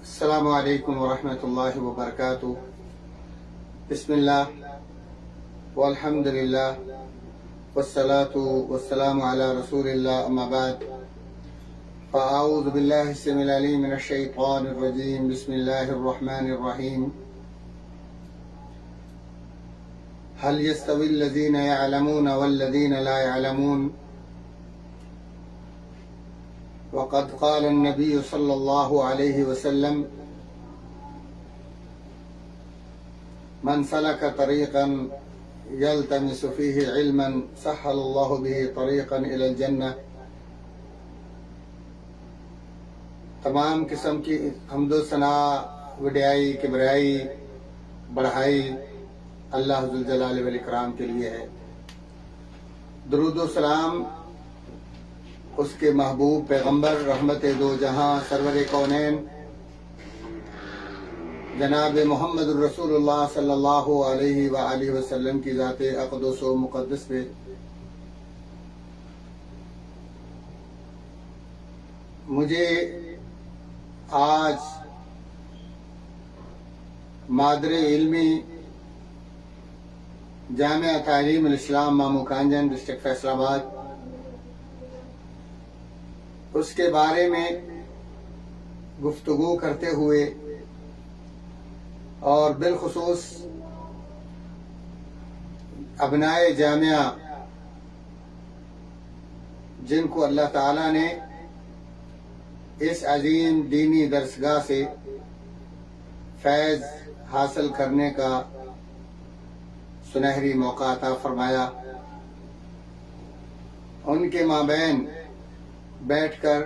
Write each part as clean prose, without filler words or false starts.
السلام علیکم ورحمۃ اللہ وبرکاتہ۔ بسم اللہ والحمد للہ والصلاة والسلام علی رسول اللہ، اما بعد فاعوذ باللہ السمیع العلیم من الشیطان الرجیم، بسم اللہ الرحمن الرحیم۔ هل يستوي الذين يعلمون والذين لا يعلمون؟ وقد قال النبي صلى الله عليه وسلم: من سلك طريقا يلتمس فيه علما سهل الله به طريقا إلى الجنة۔ تمام قسم کی حمد و ثناء، وڈیائی، کبریائی، بڑھائی اللہ ذوالجلال والاکرام کے لیے ہے۔ درود و سلام اس کے محبوب پیغمبر رحمت دو جہاں سرور کونین جناب محمد الرسول اللہ صلی اللہ علیہ وآلہ وسلم کی ذات اقدس و مقدس پہ مجھے آج مادر علمی جامعہ تعلیم الاسلام مامو کانجن ڈسٹرکٹ فیصل آباد اس کے بارے میں گفتگو کرتے ہوئے، اور بالخصوص ابنائے جامعہ جن کو اللہ تعالیٰ نے اس عظیم دینی درسگاہ سے فیض حاصل کرنے کا سنہری موقع عطا فرمایا، ان کے مابین بیٹھ کر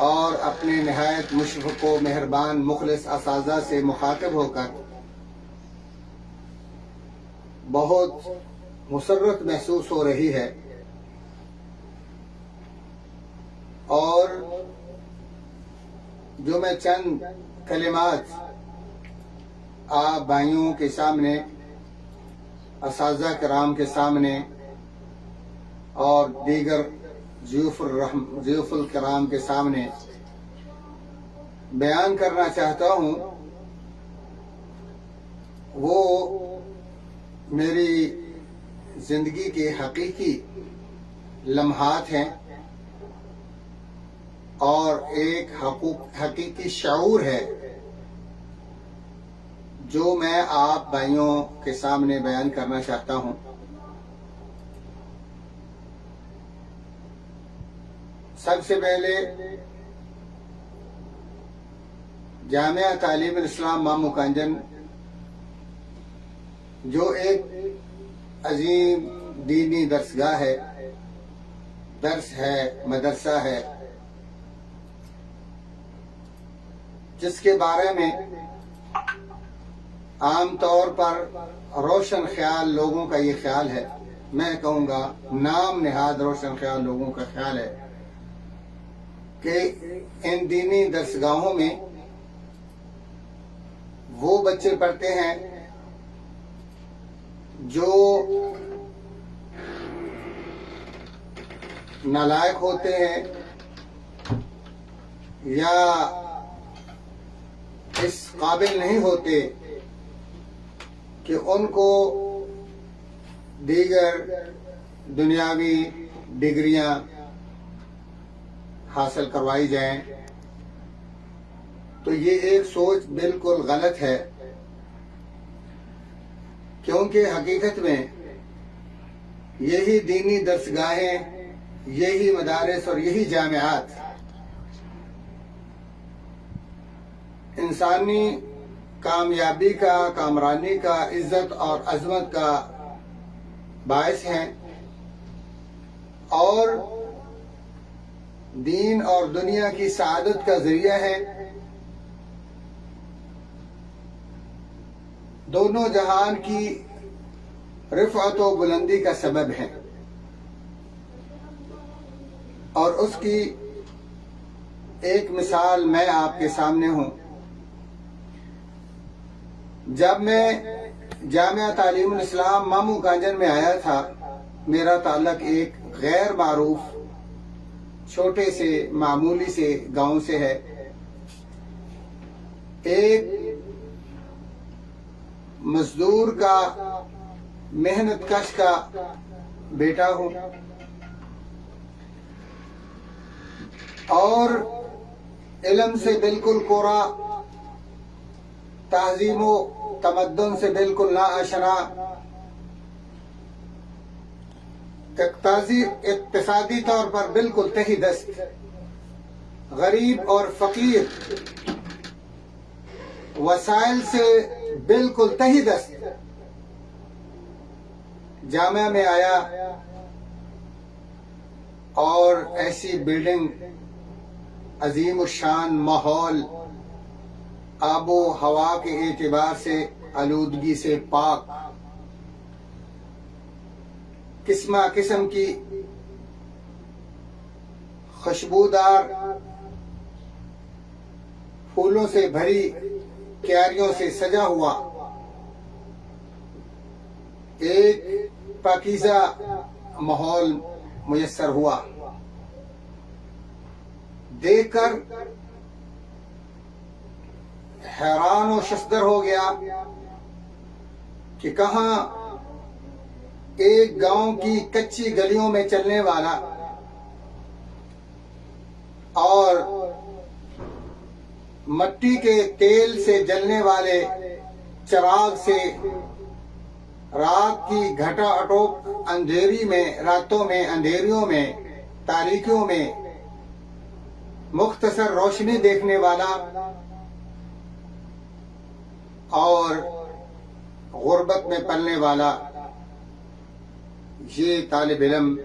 اور اپنے نہایت مشفق و مہربان مخلص اساتذہ سے مخاطب ہو کر بہت مسرت محسوس ہو رہی ہے، اور جو میں چند کلمات آپ بھائیوں کے سامنے، اساتذہ کرام کے سامنے اور دیگر ضیوف الکرام کے سامنے بیان کرنا چاہتا ہوں، وہ میری زندگی کے حقیقی لمحات ہیں اور ایک حقیقی شعور ہے جو میں آپ بھائیوں کے سامنے بیان کرنا چاہتا ہوں۔ سب سے پہلے جامعہ تعلیم الاسلام مامو کانجن جو ایک عظیم دینی درسگاہ ہے، درس ہے، مدرسہ ہے، جس کے بارے میں عام طور پر روشن خیال لوگوں کا یہ خیال ہے، میں کہوں گا نام نہاد روشن خیال لوگوں کا خیال ہے کہ ان دینی درسگاہوں میں وہ بچے پڑھتے ہیں جو نالائق ہوتے ہیں یا اس قابل نہیں ہوتے کہ ان کو دیگر دنیاوی ڈگریاں حاصل کروائی جائیں، تو یہ ایک سوچ بالکل غلط ہے، کیونکہ حقیقت میں یہی دینی درسگاہیں، یہی مدارس اور یہی جامعات انسانی کامیابی کا، کامرانی کا، عزت اور عظمت کا باعث ہیں، اور دین اور دنیا کی سعادت کا ذریعہ ہے، دونوں جہان کی رفعت و بلندی کا سبب ہے، اور اس کی ایک مثال میں آپ کے سامنے ہوں۔ جب میں جامعہ تعلیم الاسلام مامو کانجن میں آیا تھا، میرا تعلق ایک غیر معروف چھوٹے سے معمولی سے گاؤں سے ہے، ایک مزدور کا، محنت کش کا بیٹا ہوں، اور علم سے بالکل کورا، تہذیب و تمدن سے بالکل نا آشنا، اقتصادی طور پر بالکل تہی دست، غریب اور فقیر، وسائل سے بالکل تہی دست جامعہ میں آیا، اور ایسی بلڈنگ، عظیم الشان ماحول، آب و ہوا کے اعتبار سے آلودگی سے پاک، قسم قسم کی خوشبودار پھولوں سے بھری کیاریوں سے سجا ہوا ایک پاکیزہ ماحول میسر ہوا۔ دیکھ کر حیران و ششدر ہو گیا کہ کہاں ایک گاؤں کی کچی گلیوں میں چلنے والا اور مٹی کے تیل سے جلنے والے چراغ سے رات کی گھٹا اٹوپ اندھیری میں، راتوں میں، اندھیریوں میں، تاریکیوں میں مختصر روشنی دیکھنے والا اور غربت میں پلنے والا یہ طالب علم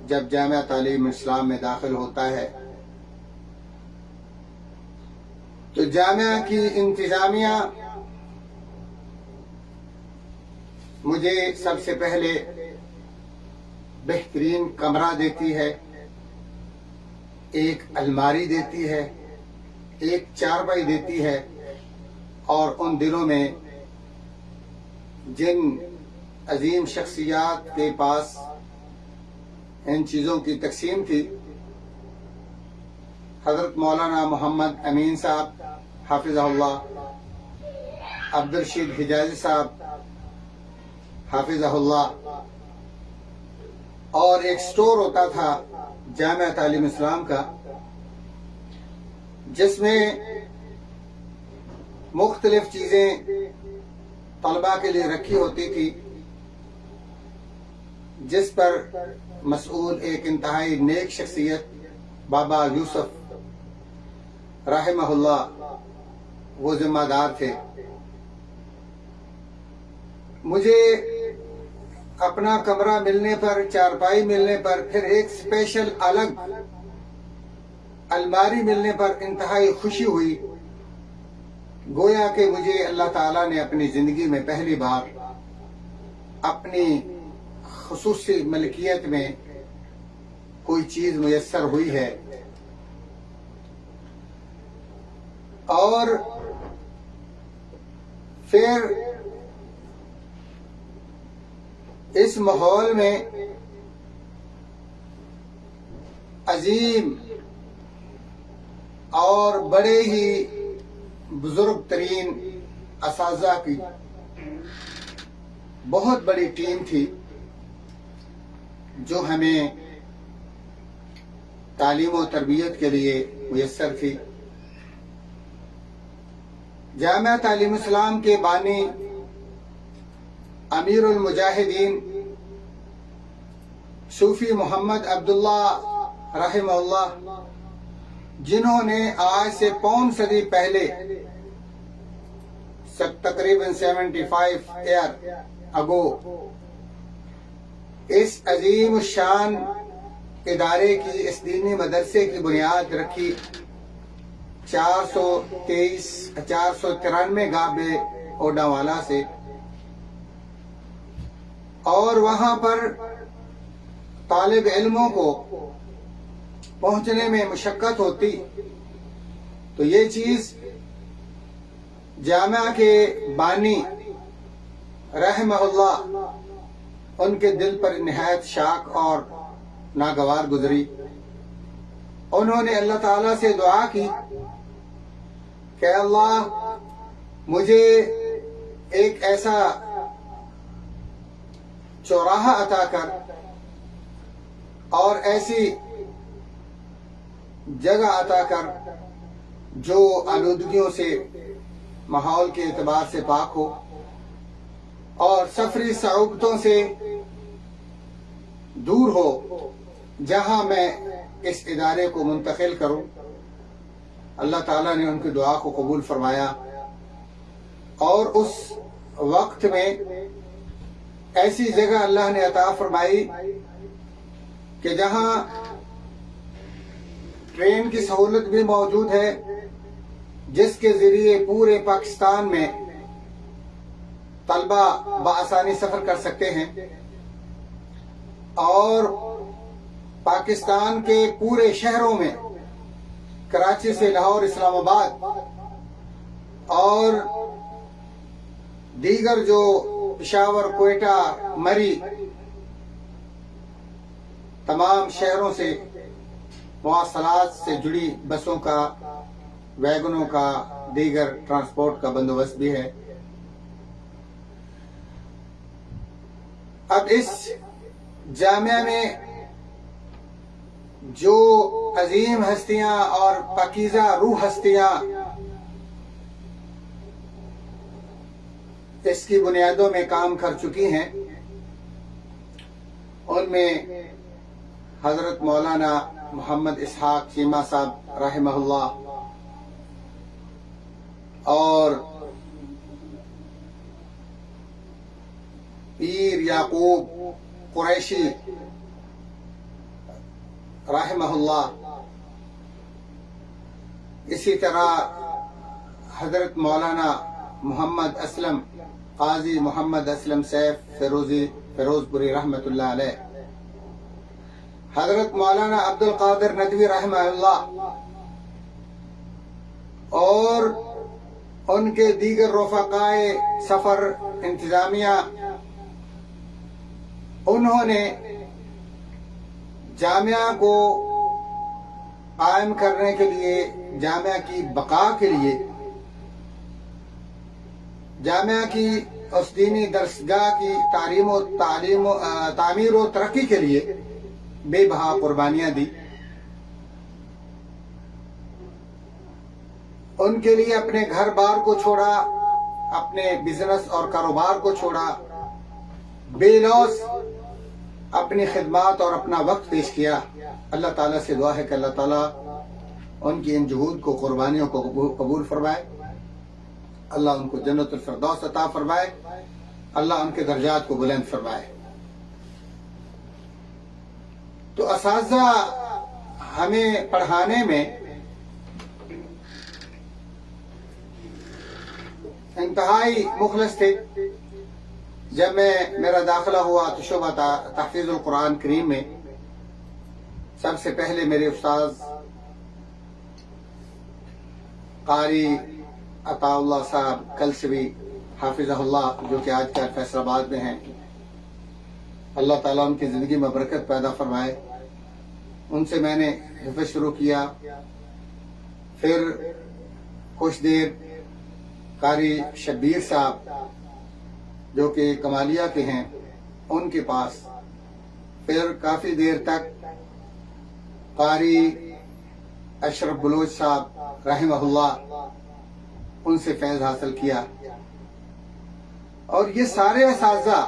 جب جامعہ تعلیم اسلام میں داخل ہوتا ہے تو جامعہ کی انتظامیہ مجھے سب سے پہلے بہترین کمرہ دیتی ہے، ایک الماری دیتی ہے، ایک چارپائی دیتی ہے، اور ان دنوں میں جن عظیم شخصیات کے پاس ان چیزوں کی تقسیم تھی، حضرت مولانا محمد امین صاحب حافظہ اللہ، عبدالرشید حجازی صاحب حافظہ اللہ، اور ایک سٹور ہوتا تھا جامعہ تعلیم اسلام کا جس میں مختلف چیزیں طلباء کے لیے رکھی ہوتی تھی، جس پر مسئول ایک انتہائی نیک شخصیت بابا یوسف رحمہ اللہ وہ ذمہ دار تھے۔ مجھے اپنا کمرہ ملنے پر، چارپائی ملنے پر، پھر ایک اسپیشل الگ الماری ملنے پر انتہائی خوشی ہوئی، گویا کہ مجھے اللہ تعالیٰ نے اپنی زندگی میں پہلی بار اپنی خصوصی ملکیت میں کوئی چیز میسر ہوئی ہے۔ اور پھر اس ماحول میں عظیم اور بڑے ہی بزرگ ترین اساتذہ کی بہت بڑی ٹیم تھی جو ہمیں تعلیم و تربیت کے لیے میسر تھی۔ جامعہ تعلیم اسلام کے بانی امیر المجاہدین صوفی محمد عبداللہ رحمہ اللہ، جنہوں نے آج سے پون صدی پہلے تقریباً 75 ایئر اگو اس عظیم الشان ادارے کی، اس دینی مدرسے کی بنیاد رکھی 493 گابے اوڈاوالا سے، اور وہاں پر طالب علموں کو پہنچنے میں مشقت ہوتی، تو یہ چیز جامعہ کے بانی رحمہ اللہ ان کے دل پر نہایت شاق اور ناگوار گزری۔ انہوں نے اللہ تعالیٰ سے دعا کی کہ اللہ مجھے ایک ایسا چوراہا عطا کر اور ایسی جگہ عطا کر جو آلودگیوں سے ماحول کے اعتبار سے پاک ہو اور سفری صعوبتوں سے دور ہو، جہاں میں اس ادارے کو منتقل کروں۔ اللہ تعالیٰ نے ان کی دعا کو قبول فرمایا اور اس وقت میں ایسی جگہ اللہ نے عطا فرمائی کہ جہاں ٹرین کی سہولت بھی موجود ہے، جس کے ذریعے پورے پاکستان میں طلبہ بآسانی سفر کر سکتے ہیں، اور پاکستان کے پورے شہروں میں کراچی سے لاہور، اسلام آباد اور دیگر جو پشاور، کوئٹہ، مری، تمام شہروں سے مواصلات سے جڑی بسوں کا، ویگنوں کا، دیگر ٹرانسپورٹ کا بندوبست بھی ہے۔ اب اس جامعہ میں جو عظیم ہستیاں اور پاکیزہ روح ہستیاں اس کی بنیادوں میں کام کر چکی ہیں، ان میں حضرت مولانا محمد اسحاق چیمہ صاحب رحمہ اللہ اور پیر یعقوب قریشی رحمہ اللہ، اسی طرح حضرت مولانا محمد اسلم، قاضی محمد اسلم سیف فیروز پوری رحمۃ اللہ علیہ، حضرت مولانا عبد القادر ندوی رحمہ اللہ اور ان کے دیگر رفقائے سفر انتظامیہ، انہوں نے جامعہ کو قائم کرنے کے لیے، جامعہ کی بقا کے لیے، جامعہ کی اس دینی درسگاہ کی تعمیر و ترقی کے لیے بے بہا قربانیاں دی۔ ان کے لیے اپنے گھر بار کو چھوڑا، اپنے بزنس اور کاروبار کو چھوڑا، بے لوث اپنی خدمات اور اپنا وقت پیش کیا۔ اللہ تعالیٰ سے دعا ہے کہ اللہ تعالیٰ ان کی ان جہود کو، قربانیوں کو قبول فرمائے، اللہ ان کو جنت الفردوس عطا فرمائے، اللہ ان کے درجات کو بلند فرمائے۔ تو اساتذہ ہمیں پڑھانے میں انتہائی مخلص تھے۔ جب میرا داخلہ ہوا تو شعبہ تحفیظ القرآن کریم میں سب سے پہلے میرے استاذ قاری عطا اللہ صاحب کلسوی حافظہ اللہ، جو کہ آج کل فیصل آباد میں ہیں، اللہ تعالیٰ ان کی زندگی میں برکت پیدا فرمائے، ان سے میں نے حفظ شروع کیا۔ پھر کچھ دیر قاری شبیر صاحب جو کہ کمالیہ کے ہیں، ان کے پاس، پھر کافی دیر تک قاری اشرف بلوچ صاحب رحمہ اللہ، ان سے فیض حاصل کیا۔ اور یہ سارے اساتذہ،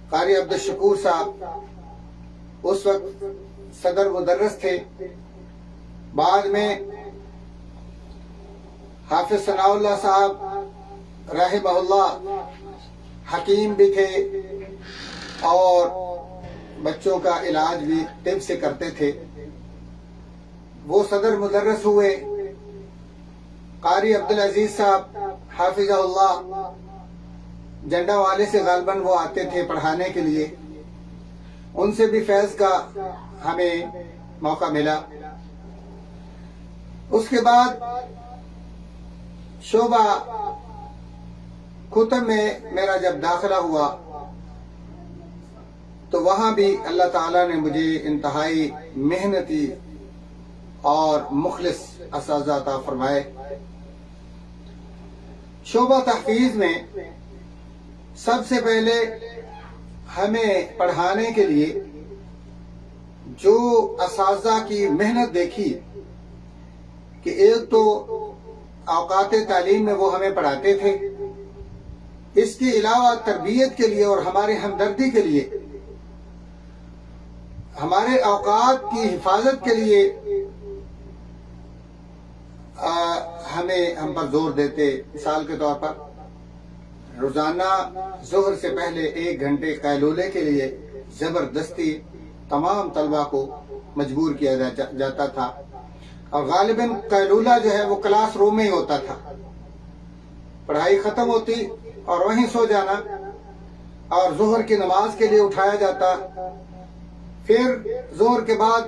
قاری عبدالشکور صاحب اس وقت صدر مدرس تھے، بعد میں حافظ ثناء اللہ صاحب رحمہ اللہ حکیم بھی تھے اور بچوں کا علاج بھی طب سے کرتے تھے، وہ صدر مدرس ہوئے۔ قاری عبدالعزیز صاحب حافظہ اللہ جنڈا والے سے غالباً وہ آتے تھے پڑھانے کے لیے، ان سے بھی فیض کا ہمیں موقع ملا۔ اس کے بعد شعبہ کتب میں میرا جب داخلہ ہوا تو وہاں بھی اللہ تعالیٰ نے مجھے انتہائی محنتی اور مخلص اساتذہ عطا فرمائے۔ شعبہ تحفیظ میں سب سے پہلے ہمیں پڑھانے کے لیے جو اساتذہ کی محنت دیکھی کہ ایک تو اوقات تعلیم میں وہ ہمیں پڑھاتے تھے، اس کے علاوہ تربیت کے لیے اور ہمارے ہمدردی کے لیے، ہمارے اوقات کی حفاظت کے لیے ہم پر زور دیتے۔ مثال کے طور پر روزانہ ظہر سے پہلے 1 گھنٹے قیلولے کے لیے زبردستی تمام طلبہ کو مجبور کیا جاتا تھا، اور غالباً قیلولہ جو ہے وہ کلاس روم میں ہی ہوتا تھا۔ پڑھائی ختم ہوتی اور وہیں سو جانا، اور ظہر کی نماز کے لیے اٹھایا جاتا، پھر ظہر کے بعد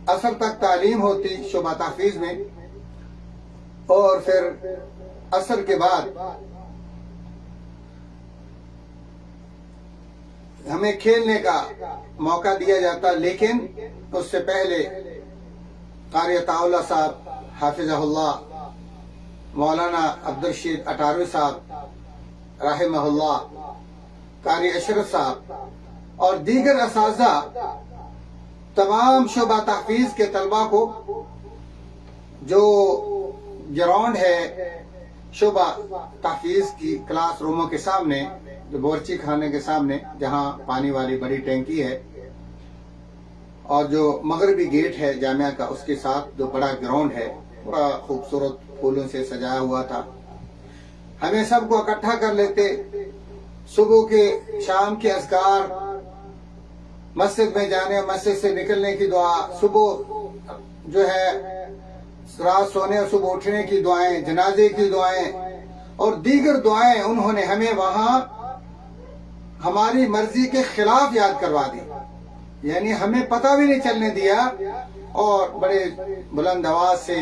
عصر تک تعلیم ہوتی شعبہ تحفیظ میں، اور پھر عصر کے بعد ہمیں کھیلنے کا موقع دیا جاتا، لیکن اس سے پہلے قاری عطا اللہ صاحب حافظہ اللہ، مولانا عبدالرشید اٹاروی صاحب رحمہ اللہ، قاری اشرف صاحب اور دیگر اساتذہ تمام شعبہ تحفیظ کے طلبہ کو جو گراؤنڈ ہے شعبہ تحفیظ کی کلاس روموں کے سامنے، جو بورچی خانے کے سامنے جہاں پانی والی بڑی ٹینکی ہے، اور جو مغربی گیٹ ہے جامعہ کا، اس کے ساتھ جو بڑا گراؤنڈ ہے بڑا خوبصورت پھولوں سے سجایا ہوا تھا، ہمیں سب کو اکٹھا کر لیتے۔ صبح کے شام کے اذکار، مسجد میں جانے اور مسجد سے نکلنے کی دعا، صبح جو ہے رات سونے اور صبح اٹھنے کی دعائیں، جنازے کی دعائیں اور دیگر دعائیں انہوں نے ہمیں وہاں ہماری مرضی کے خلاف یاد کروا دی، یعنی ہمیں پتہ بھی نہیں چلنے دیا، اور بڑے بلند آواز سے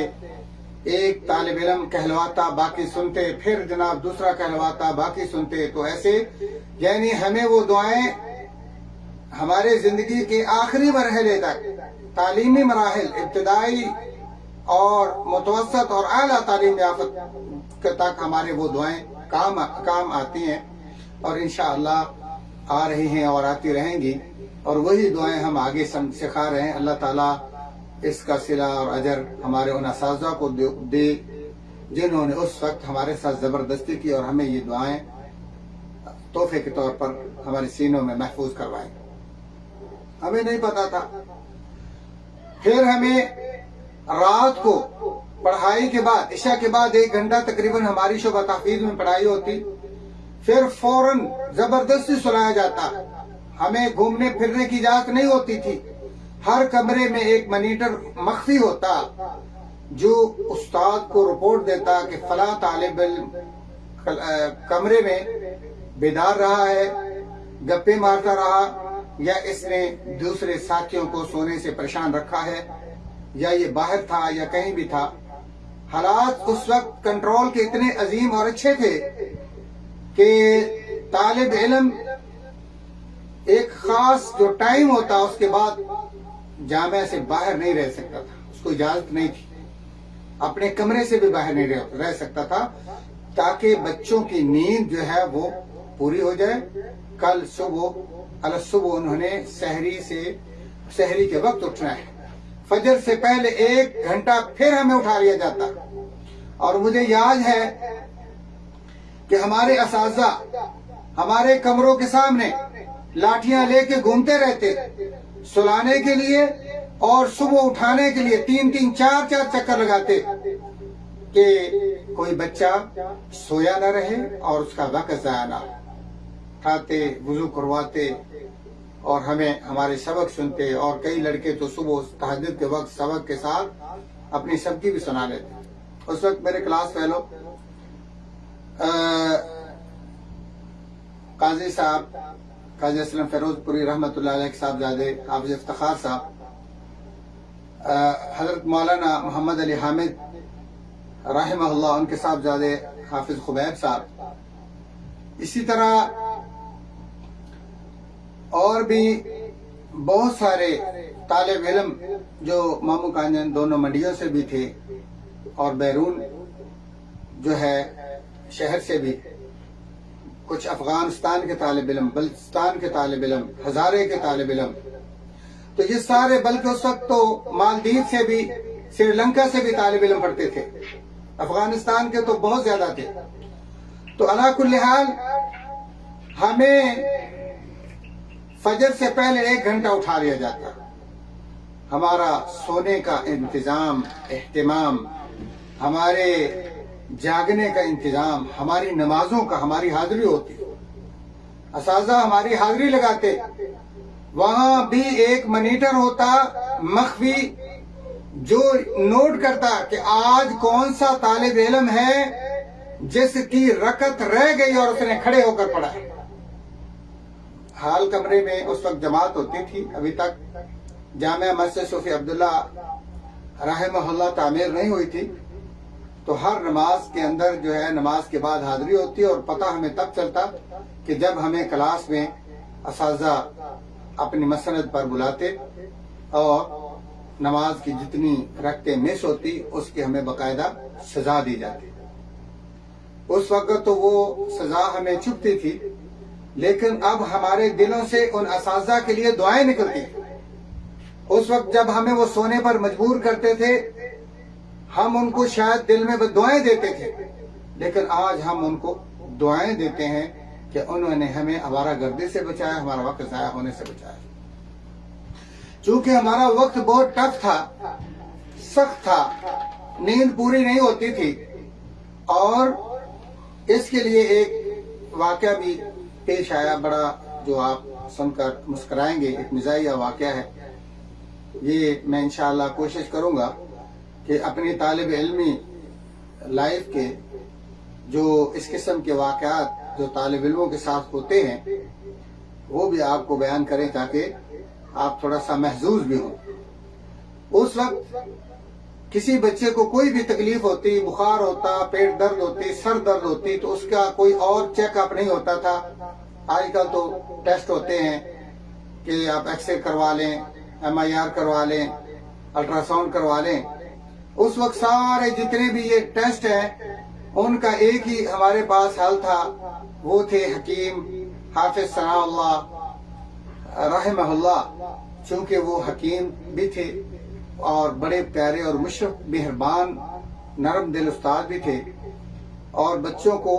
ایک طالب علم کہلواتا باقی سنتے، پھر جناب دوسرا کہلواتا باقی سنتے، تو ایسے یعنی ہمیں وہ دعائیں ہمارے زندگی کے آخری مرحلے تک، تعلیمی مراحل ابتدائی اور متوسط اور اعلیٰ تعلیم یافت تک ہمارے وہ دعائیں کام آتی ہیں، اور انشاءاللہ آ رہی ہیں اور آتی رہیں گی، اور وہی دعائیں ہم آگے سکھا رہے ہیں۔ اللہ تعالیٰ اس کا صلہ اور اجر ہمارے ان اساتذہ کو دے جنہوں نے اس وقت ہمارے ساتھ زبردستی کی اور ہمیں یہ دعائیں تحفے کے طور پر ہمارے سینوں میں محفوظ کروائیں۔ ہمیں نہیں پتا تھا۔ پھر ہمیں رات کو پڑھائی کے بعد، عشاء کے بعد 1 گھنٹہ تقریباً ہماری شعبہ تحفیظ میں پڑھائی ہوتی، پھر فوراً زبردستی سلایا جاتا۔ ہمیں گھومنے پھرنے کی اجازت نہیں ہوتی تھی۔ ہر کمرے میں ایک مانیٹر مخفی ہوتا جو استاد کو رپورٹ دیتا کہ فلاں طالب علم کمرے میں بیدار رہا ہے، گپے مارتا رہا، یا اس نے دوسرے ساتھیوں کو سونے سے پریشان رکھا ہے، یا یہ باہر تھا یا کہیں بھی تھا۔ حالات اس وقت کنٹرول کے اتنے عظیم اور اچھے تھے کہ طالب علم ایک خاص جو ٹائم ہوتا اس کے بعد جامعہ سے باہر نہیں رہ سکتا تھا، اس کو اجازت نہیں تھی، اپنے کمرے سے بھی باہر نہیں رہ سکتا تھا، تاکہ بچوں کی نیند جو ہے وہ پوری ہو جائے۔ کل صبح انہوں نے سحری کے وقت اٹھنا ہے، فجر سے پہلے 1 گھنٹہ پھر ہمیں اٹھا لیا جاتا، اور مجھے یاد ہے کہ ہمارے اساتذہ ہمارے کمروں کے سامنے لاٹھیاں لے کے گھومتے رہتے سلانے کے لیے، اور صبح اٹھانے کے لیے 3-3 4-4 چکر لگاتے کہ کوئی بچہ سویا نہ رہے اور اس کا وقت ضائع نہ ہو۔ اٹھاتے، وضو کرواتے اور ہمیں ہمارے سبق سنتے، اور کئی لڑکے تو صبح تہجد کے وقت سبق کے ساتھ اپنی سبکی بھی سنا لیتے۔ اس وقت میرے کلاس فیلو قاضی صاحب، قاضی اسلم فیروز پوری رحمۃ اللہ علیہ کے صاحبزادے حافظ افتخار صاحب، حضرت مولانا محمد علی حامد رحمہ اللہ ان کے صاحبزادے حافظ خبیب صاحب، اسی طرح اور بھی بہت سارے طالب علم جو مامو کانجن دونوں منڈیوں سے بھی تھے اور بیرون جو ہے شہر سے بھی، کچھ افغانستان کے طالب علم، بلوچستان کے طالب علم، ہزارے کے طالب علم، تو یہ سارے، بلکہ اس وقت تو مالدیو سے بھی، سری لنکا سے بھی طالب علم پڑھتے تھے، افغانستان کے تو بہت زیادہ تھے۔ تو علی کل حال ہمیں فجر سے پہلے 1 گھنٹہ اٹھا لیا جاتا، ہمارا سونے کا انتظام، اہتمام، ہمارے جاگنے کا انتظام، ہماری نمازوں کا، ہماری حاضری ہوتی، اساتذہ ہماری حاضری لگاتے، وہاں بھی ایک مانیٹر ہوتا مخفی جو نوٹ کرتا کہ آج کون سا طالب علم ہے جس کی رکعت رہ گئی اور اس نے کھڑے ہو کر پڑھا۔ حال کمرے میں اس وقت جماعت ہوتی تھی، ابھی تک جامعہ مسجد صوفی عبداللہ رحمہ اللہ تعمیر نہیں ہوئی تھی، تو ہر نماز کے اندر جو ہے نماز کے بعد حاضری ہوتی، اور پتہ ہمیں تب چلتا کہ جب ہمیں کلاس میں اساتذہ اپنی مسند پر بلاتے اور نماز کی جتنی رکعتیں مس ہوتی اس کی ہمیں باقاعدہ سزا دی جاتی۔ اس وقت تو وہ سزا ہمیں چبھتی تھی، لیکن اب ہمارے دلوں سے ان اساتذہ کے لیے دعائیں نکلتی۔ اس وقت جب ہمیں وہ سونے پر مجبور کرتے تھے، ہم ان کو شاید دل میں دعائیں دیتے تھے، لیکن آج ہم ان کو دعائیں دیتے ہیں کہ انہوں نے ہمیں آوارہ گردی سے بچایا، ہمارا وقت ضائع ہونے سے بچایا۔ چونکہ ہمارا وقت بہت ٹف تھا، سخت تھا، نیند پوری نہیں ہوتی تھی، اور اس کے لیے ایک واقعہ بھی پیش آیا بڑا، جو آپ سن کر مسکرائیں گے، ایک مزاحیہ واقعہ ہے۔ یہ میں انشاءاللہ کوشش کروں گا کہ اپنی طالب علمی لائف کے جو اس قسم کے واقعات جو طالب علموں کے ساتھ ہوتے ہیں وہ بھی آپ کو بیان کریں، تاکہ آپ تھوڑا سا محظوظ بھی ہوں۔ اس وقت کسی بچے کو کوئی بھی تکلیف ہوتی، بخار ہوتا، پیٹ درد ہوتی، سر درد ہوتی، تو اس کا کوئی اور چیک اپ نہیں ہوتا تھا۔ آج کل تو ٹیسٹ ہوتے ہیں کہ آپ ایکس رے کروا لیں، MIR کروا لیں، الٹرا ساؤنڈ کروا لیں۔ اس وقت سارے جتنے بھی یہ ٹیسٹ ہیں ان کا ایک ہی ہمارے پاس حل تھا، وہ تھے حکیم حافظ ثناء اللہ رحمہ اللہ، چونکہ وہ حکیم بھی تھے اور بڑے پیارے اور مشرف مہربان نرم دل استاد بھی تھے، اور بچوں کو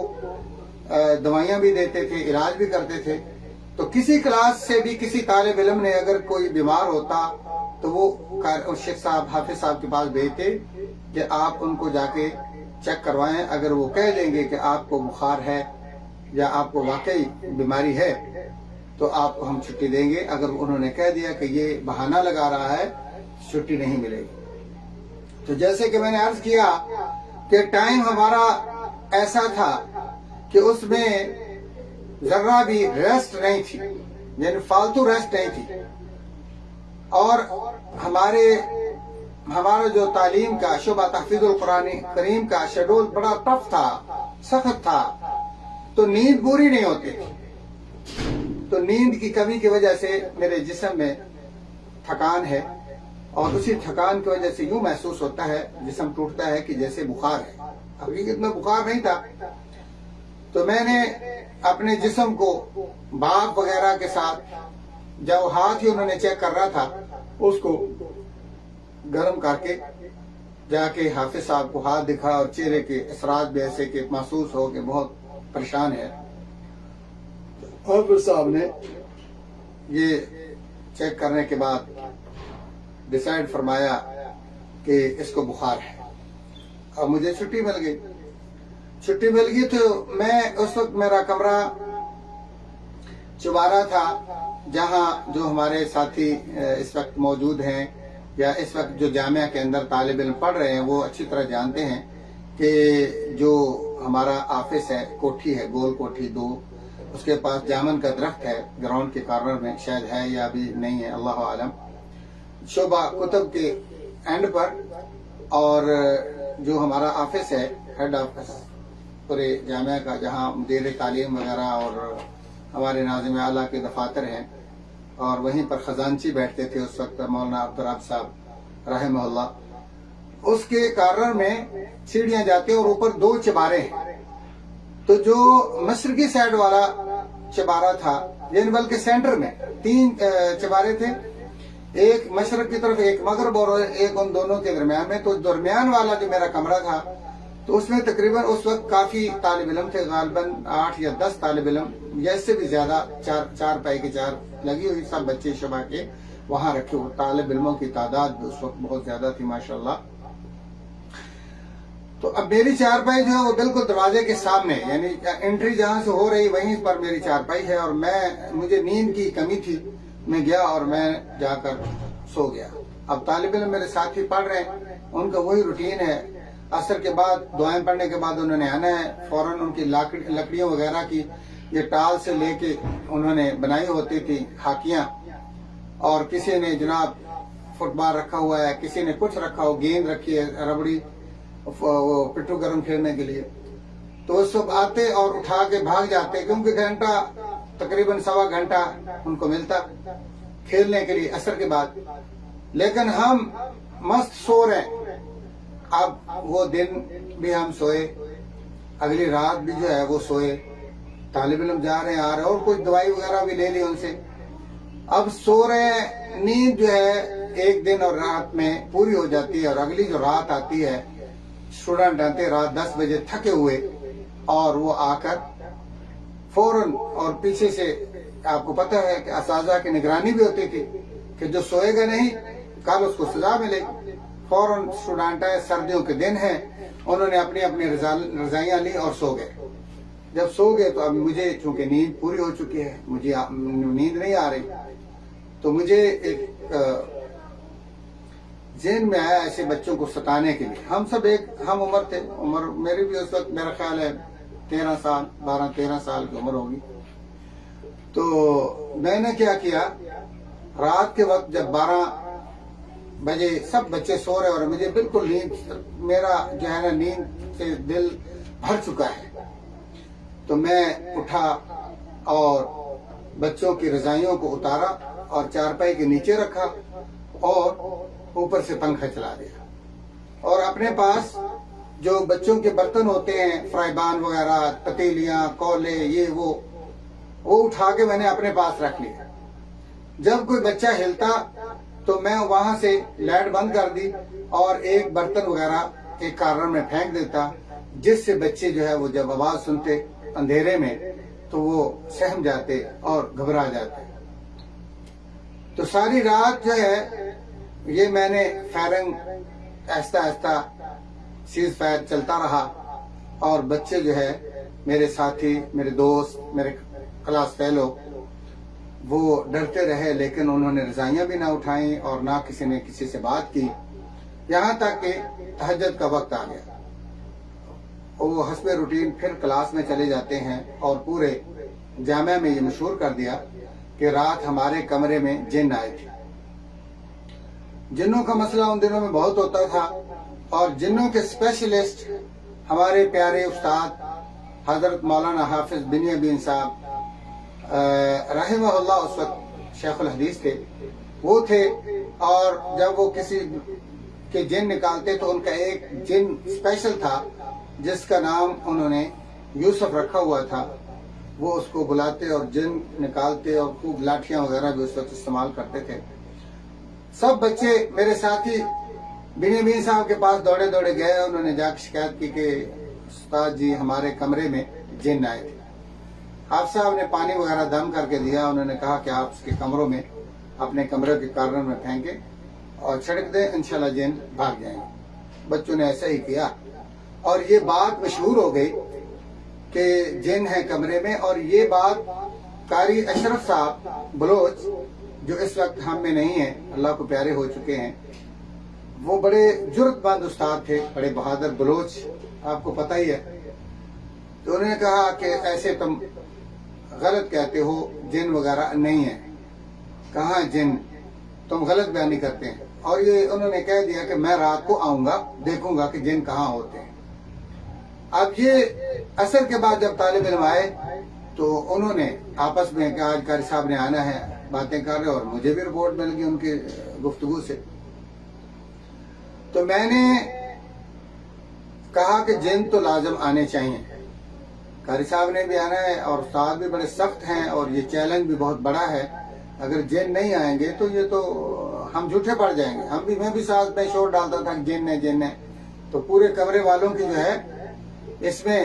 دوائیاں بھی دیتے تھے، علاج بھی کرتے تھے۔ تو کسی کلاس سے بھی کسی طالب علم نے اگر کوئی بیمار ہوتا تو وہ شیخ صاحب، حافظ صاحب کے پاس بھیجتے کہ آپ ان کو جا کے چیک کروائیں۔ اگر وہ کہہ دیں گے کہ آپ کو بخار ہے یا آپ کو واقعی بیماری ہے تو آپ کو ہم چھٹی دیں گے، اگر انہوں نے کہہ دیا کہ یہ بہانہ لگا رہا ہے، چھٹی نہیں ملے گی۔ تو جیسے کہ میں نے عرض کیا کہ ٹائم ہمارا ایسا تھا کہ اس میں ذرہ بھی ریسٹ نہیں تھی، یعنی فالتو ریسٹ نہیں تھی، اور ہمارا جو تعلیم کا شعبہ تحفیظ القرآن کریم کا شیڈول بڑا ٹف تھا، سخت تھا، تو نیند پوری نہیں ہوتی تھی۔ تو نیند کی کمی کی وجہ سے میرے جسم میں تھکان ہے، اور اسی تھکان کی وجہ سے یوں محسوس ہوتا ہے، جسم ٹوٹتا ہے کہ جیسے بخار ہے۔ حقیقت میں بخار نہیں تھا۔ تو میں نے اپنے جسم کو بھاپ وغیرہ کے ساتھ، جب ہاتھ ہی انہوں نے چیک کر رہا تھا، اس کو گرم کر کے جا کے حافظ صاحب کو ہاتھ دکھا، اور چہرے کے اثرات بھی ایسے کہ محسوس ہو کہ بہت پریشان ہے۔ حافظ صاحب نے یہ چیک کرنے کے بعد ڈیسائیڈ فرمایا کہ اس کو بخار ہے، اور مجھے چھٹی مل گئی۔ چھٹی مل گئی تو میں اس وقت، میرا کمرہ چوبارہ تھا، جہاں جو ہمارے ساتھی اس وقت موجود ہیں یا اس وقت جو جامعہ کے اندر طالب علم پڑھ رہے ہیں وہ اچھی طرح جانتے ہیں کہ جو ہمارا آفس ہے، کوٹھی ہے، گول کوٹھی 2، اس کے پاس جامن کا درخت ہے، گراؤنڈ کے کارنر میں، شاید ہے یا ابھی نہیں ہے، اللہ عالم، شعبہ کتب کے اینڈ پر، اور جو ہمارا آفس ہے، ہیڈ آفس پورے جامعہ کا، جہاں مدیر تعلیم وغیرہ اور ہمارے ناظم اعلیٰ کے دفاتر ہیں، اور وہیں پر خزانچی بیٹھتے تھے اس وقت مولانا عبدالرب صاحب رحمہ اللہ۔ اس کے کارنر میں سیڑھیاں جاتی اور اوپر 2 چبارے ہیں، تو جو مشرقی سائڈ والا چبارہ تھا، یعنی بلکہ سینٹر میں 3 چبارے تھے، ایک مشرق کی طرف ایک مغرب اور ایک ان دونوں کے درمیان میں، تو درمیان والا جو میرا کمرہ تھا تو اس میں تقریباً اس وقت کافی طالب علم تھے، غالباً 8 یا 10 طالب علم یا اس سے بھی زیادہ، 4 پائے کی 4 لگی ہوئی، سب بچے شبہ کے وہاں رکھے ہوئے، طالب علموں کی تعداد اس وقت بہت زیادہ تھی ماشاءاللہ۔ تو اب میری 4 پائی جو ہے وہ بالکل دروازے کے سامنے، یعنی انٹری جہاں سے ہو رہی وہیں پر میری 4 پائی ہے، اور مجھے نیند کی کمی تھی، میں گیا اور میں جا کر سو گیا۔ اب طالب علم میرے ساتھی پڑھ رہے ہیں، ان کا وہی روٹین ہے، عصر کے بعد دعائیں پڑھنے کے بعد انہوں نے آنا ہے، فوراً ان کی لکڑیوں وغیرہ کی یہ ٹال سے لے کے انہوں نے بنائی ہوتی تھی ہاکیاں، اور کسی نے جناب فٹ بال رکھا ہوا ہے، کسی نے کچھ رکھا ہو، گیند رکھی ہے، ربڑی، وہ پٹھو گرم کھیلنے کے لیے، تو وہ سب آتے اور اٹھا کے بھاگ جاتے، کیونکہ گھنٹہ تقریباً 1.25 گھنٹہ ان کو ملتا کھیلنے کے لیے عصر کے بعد، لیکن ہم مست سو رہے۔ اب وہ دن بھی ہم سوئے، اگلی رات بھی جو ہے وہ سوئے، طالب علم جا رہے ہیں آ رہے ہیں، اور کوئی دوائی وغیرہ بھی لے لی ان سے، اب سو رہے ہیں۔ نیند جو ہے ایک دن اور رات میں پوری ہو جاتی ہے، اور اگلی جو رات آتی ہے اسٹوڈنٹ آتے رات 10 بجے تھکے ہوئے، اور وہ آ کر فوراً، اور پیچھے سے آپ کو پتہ ہے کہ اساتذہ کی نگرانی بھی ہوتی تھی کہ جو سوئے گا نہیں کل اس کو سزا ملے گی، فوراً اسٹوڈنٹ آئے، سردیوں کے دن ہیں، انہوں نے اپنی اپنی رضائیاں لی اور سو گئے۔ جب سو گئے تو اب مجھے چونکہ نیند پوری ہو چکی ہے، مجھے نیند نہیں آ رہی، تو مجھے ایک ذہن میں آیا ایسے بچوں کو ستانے کے لیے، ہم سب ہم عمر تھے، عمر میری بھی اس وقت میرا خیال ہے 13 سال 12-13 سال کی عمر ہوگی۔ تو میں نے کیا کیا، رات کے وقت جب 12 بجے سب بچے سو رہے اور مجھے بالکل نیند، میرا جو ہے نا نیند سے دل بھر چکا ہے، تو میں اٹھا اور بچوں کی رضائیوں کو اتارا اور 4 پائی کے نیچے رکھا اور اوپر سے پنکھا چلا دیا، اور اپنے پاس جو بچوں کے برتن ہوتے ہیں، فرائی پین وغیرہ، پتیلیاں، کولے، یہ وہ اٹھا کے میں نے اپنے پاس رکھ لیا۔ جب کوئی بچہ ہلتا تو میں وہاں سے لائٹ بند کر دی اور ایک برتن وغیرہ ایک کارنر میں پھینک دیتا، جس سے بچے جو ہے وہ جب آواز سنتے اندھیرے میں تو وہ سہم جاتے اور گھبرا جاتے۔ تو ساری رات جو ہے یہ میں نے فائرنگ آہستہ آہستہ سیز فائر چلتا رہا، اور بچے جو ہے میرے ساتھی، میرے دوست، میرے کلاس فیلو، وہ ڈرتے رہے، لیکن انہوں نے رضائیاں بھی نہ اٹھائیں اور نہ کسی نے کسی سے بات کی، یہاں تک کہ تہجد کا وقت آ گیا۔ وہ حسب روٹین پھر کلاس میں چلے جاتے ہیں، اور پورے جامعہ میں یہ مشہور کر دیا کہ رات ہمارے کمرے میں جن آئے تھے۔ جنوں کا مسئلہ ان دنوں میں بہت ہوتا تھا، اور جنوں کے اسپیشلسٹ ہمارے پیارے استاد حضرت مولانا حافظ بنیامین صاحب رحمہ اللہ، اس وقت شیخ الحدیث تھے، وہ تھے، اور جب وہ کسی کے جن نکالتے تو ان کا ایک جن اسپیشل تھا جس کا نام انہوں نے یوسف رکھا ہوا تھا، وہ اس کو بلاتے اور جن نکالتے، اور خوب لاٹھیاں وغیرہ بھی اس وقت استعمال کرتے تھے۔ سب بچے میرے ساتھی بنیامین صاحب کے پاس دوڑے دوڑے گئے، انہوں نے جا کے شکایت کی کہ استاد جی ہمارے کمرے میں جن آئے تھے۔ آپ صاحب نے پانی وغیرہ دم کر کے دیا، انہوں نے کہا کہ آپ اس کے کمروں میں اپنے کمرے کے کارنر میں پھینکیں اور چھڑک دیں، انشاءاللہ جن بھاگ جائیں گے۔ بچوں نے ایسا ہی کیا، اور یہ بات مشہور ہو گئی کہ جن ہے کمرے میں، اور یہ بات قاری اشرف صاحب بلوچ جو اس وقت ہم میں نہیں ہیں، اللہ کو پیارے ہو چکے ہیں، وہ بڑے جرت مند استاد تھے، بڑے بہادر بلوچ، آپ کو پتہ ہی ہے۔ تو انہوں نے کہا کہ ایسے تم غلط کہتے ہو، جن وغیرہ نہیں ہے، کہاں جن، تم غلط بیانی کرتے ہیں۔ اور یہ انہوں نے کہہ دیا کہ میں رات کو آؤں گا، دیکھوں گا کہ جن کہاں ہوتے ہیں۔ اب یہ عصر کے بعد جب طالب علم آئے تو انہوں نے آپس میں کہ آج قاری صاحب نے آنا ہے، باتیں کر رہے اور مجھے بھی رپورٹ مل گئی ان کی گفتگو سے. تو میں نے کہا کہ جن تو لازم آنے چاہیے. قاری صاحب نے بھی آنا ہے اور استاد بھی بڑے سخت ہیں اور یہ چیلنج بھی بہت بڑا ہے. اگر جن نہیں آئیں گے تو یہ تو ہم جھوٹے پڑ جائیں گے. میں بھی ساتھ میں شور ڈالتا تھا جن ہے تو پورے کمرے والوں کی جو ہے اس میں